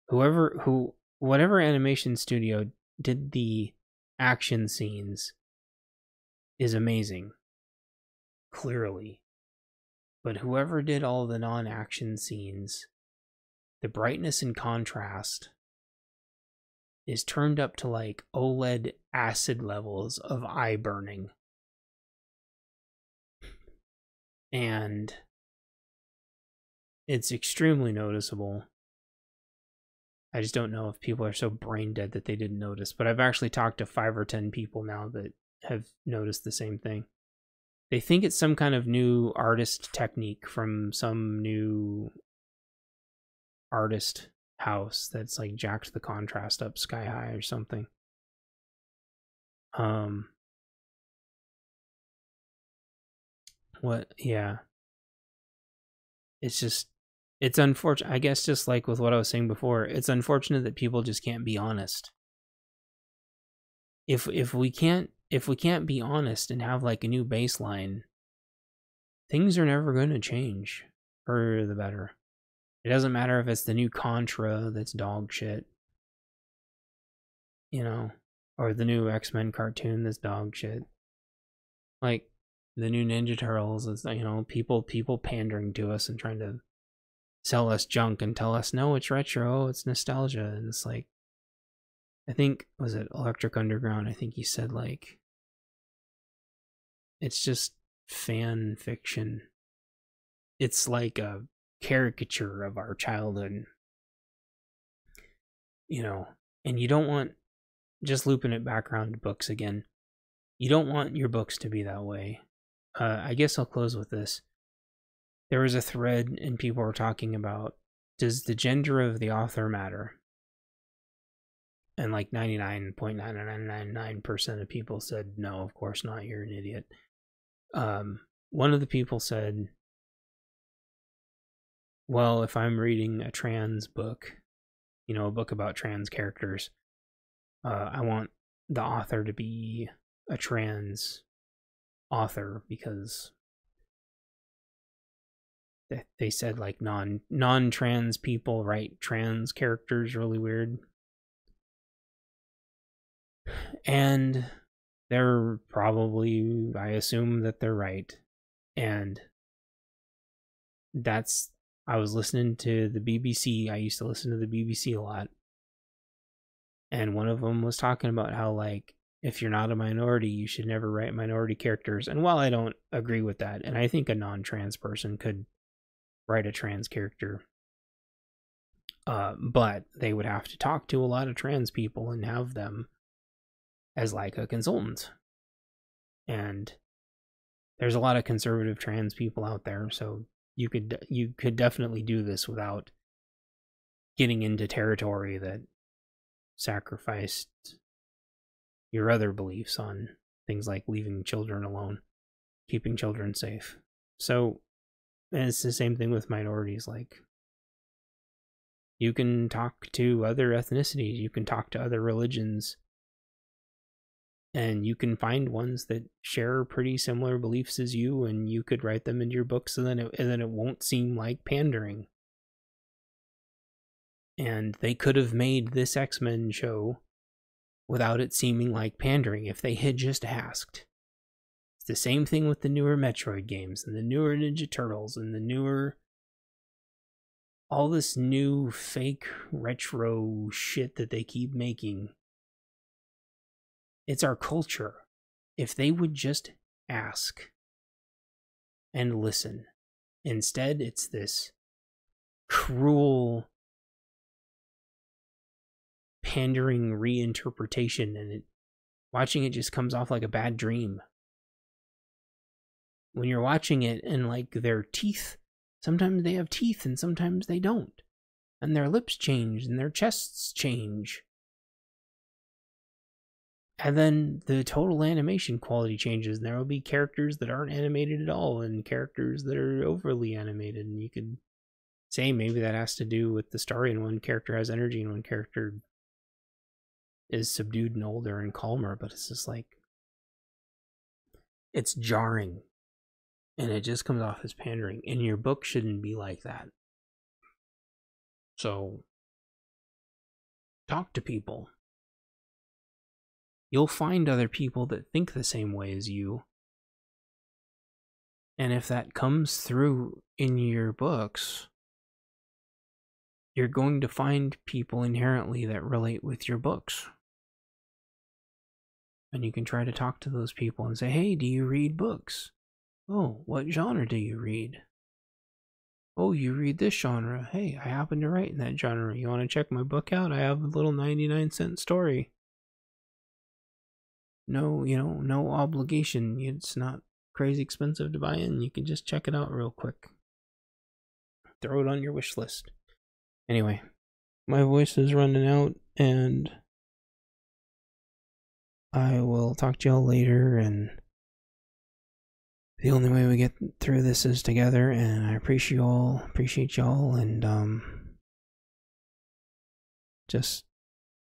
Speaker 1: Whatever animation studio did the action scenes is amazing. Clearly. But whoever did all the non-action scenes, the brightness and contrast is turned up to like OLED acid levels of eye burning. And it's extremely noticeable. I just don't know if people are so brain dead that they didn't notice. But I've actually talked to 5 or 10 people now that have noticed the same thing. They think it's some kind of new artist technique from some new artist house that's like jacked the contrast up sky high or something. Yeah. It's unfortunate. I guess just like with what I was saying before, it's unfortunate that people just can't be honest. If we can't be honest and have like a new baseline, things are never going to change for the better. It doesn't matter if it's the new Contra that's dog shit, you know, or the new X-Men cartoon that's dog shit. Like the new Ninja Turtles is, you know, people pandering to us and trying to sell us junk and tell us, no, it's retro, it's nostalgia. And it's like, I think, was it Electric Underground? I think he said, like, it's just fan fiction. It's like a caricature of our childhood, you know. And you don't want, just looping it back around to books again, you don't want your books to be that way. I guess I'll close with this. There was a thread and people were talking about, does the gender of the author matter? And like 99.9999% of people said, no, of course not, you're an idiot. One of the people said, well, if I'm reading a trans book, a book about trans characters, I want the author to be a trans author because they said like non-trans people write trans characters really weird. And they're probably, I assume that they're right. And I was listening to the BBC. I used to listen to the BBC a lot. And one of them was talking about how, like, if you're not a minority, you should never write minority characters. And while I don't agree with that, and I think a non-trans person could write a trans character, but they would have to talk to a lot of trans people and have them as like a consultant. And there's a lot of conservative trans people out there, so you could definitely do this without getting into territory that sacrificed your other beliefs on things like leaving children alone, keeping children safe. So, and it's the same thing with minorities. Like, you can talk to other ethnicities, you can talk to other religions, and you can find ones that share pretty similar beliefs as you, and you could write them into your books, and then it won't seem like pandering. And they could have made this X-Men show without it seeming like pandering if they had just asked. It's the same thing with the newer Metroid games, and the newer Ninja Turtles, and the newer... all this new fake retro shit that they keep making. It's our culture. If they would just ask and listen. Instead, it's this cruel, pandering reinterpretation, and watching it just comes off like a bad dream. When you're watching it and like their teeth, sometimes they have teeth and sometimes they don't. And their lips change and their chests change. And then the total animation quality changes, and there will be characters that aren't animated at all and characters that are overly animated. And you could say maybe that has to do with the story, and one character has energy and one character is subdued and older and calmer, but it's just like, it's jarring. And it just comes off as pandering. And your book shouldn't be like that. So, talk to people. You'll find other people that think the same way as you. And if that comes through in your books, you're going to find people inherently that relate with your books. And you can try to talk to those people and say, hey, do you read books? Oh, what genre do you read? Oh, you read this genre. Hey, I happen to write in that genre. You want to check my book out? I have a little 99-cent story. No, no obligation. It's not crazy expensive to buy in. You can just check it out real quick. Throw it on your wish list. Anyway, my voice is running out, and I will talk to y'all later, and the only way we get through this is together, and I appreciate y'all, and just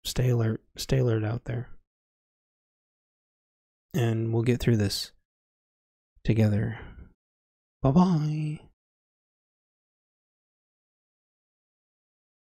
Speaker 1: stay alert out there. And we'll get through this together. Bye-bye.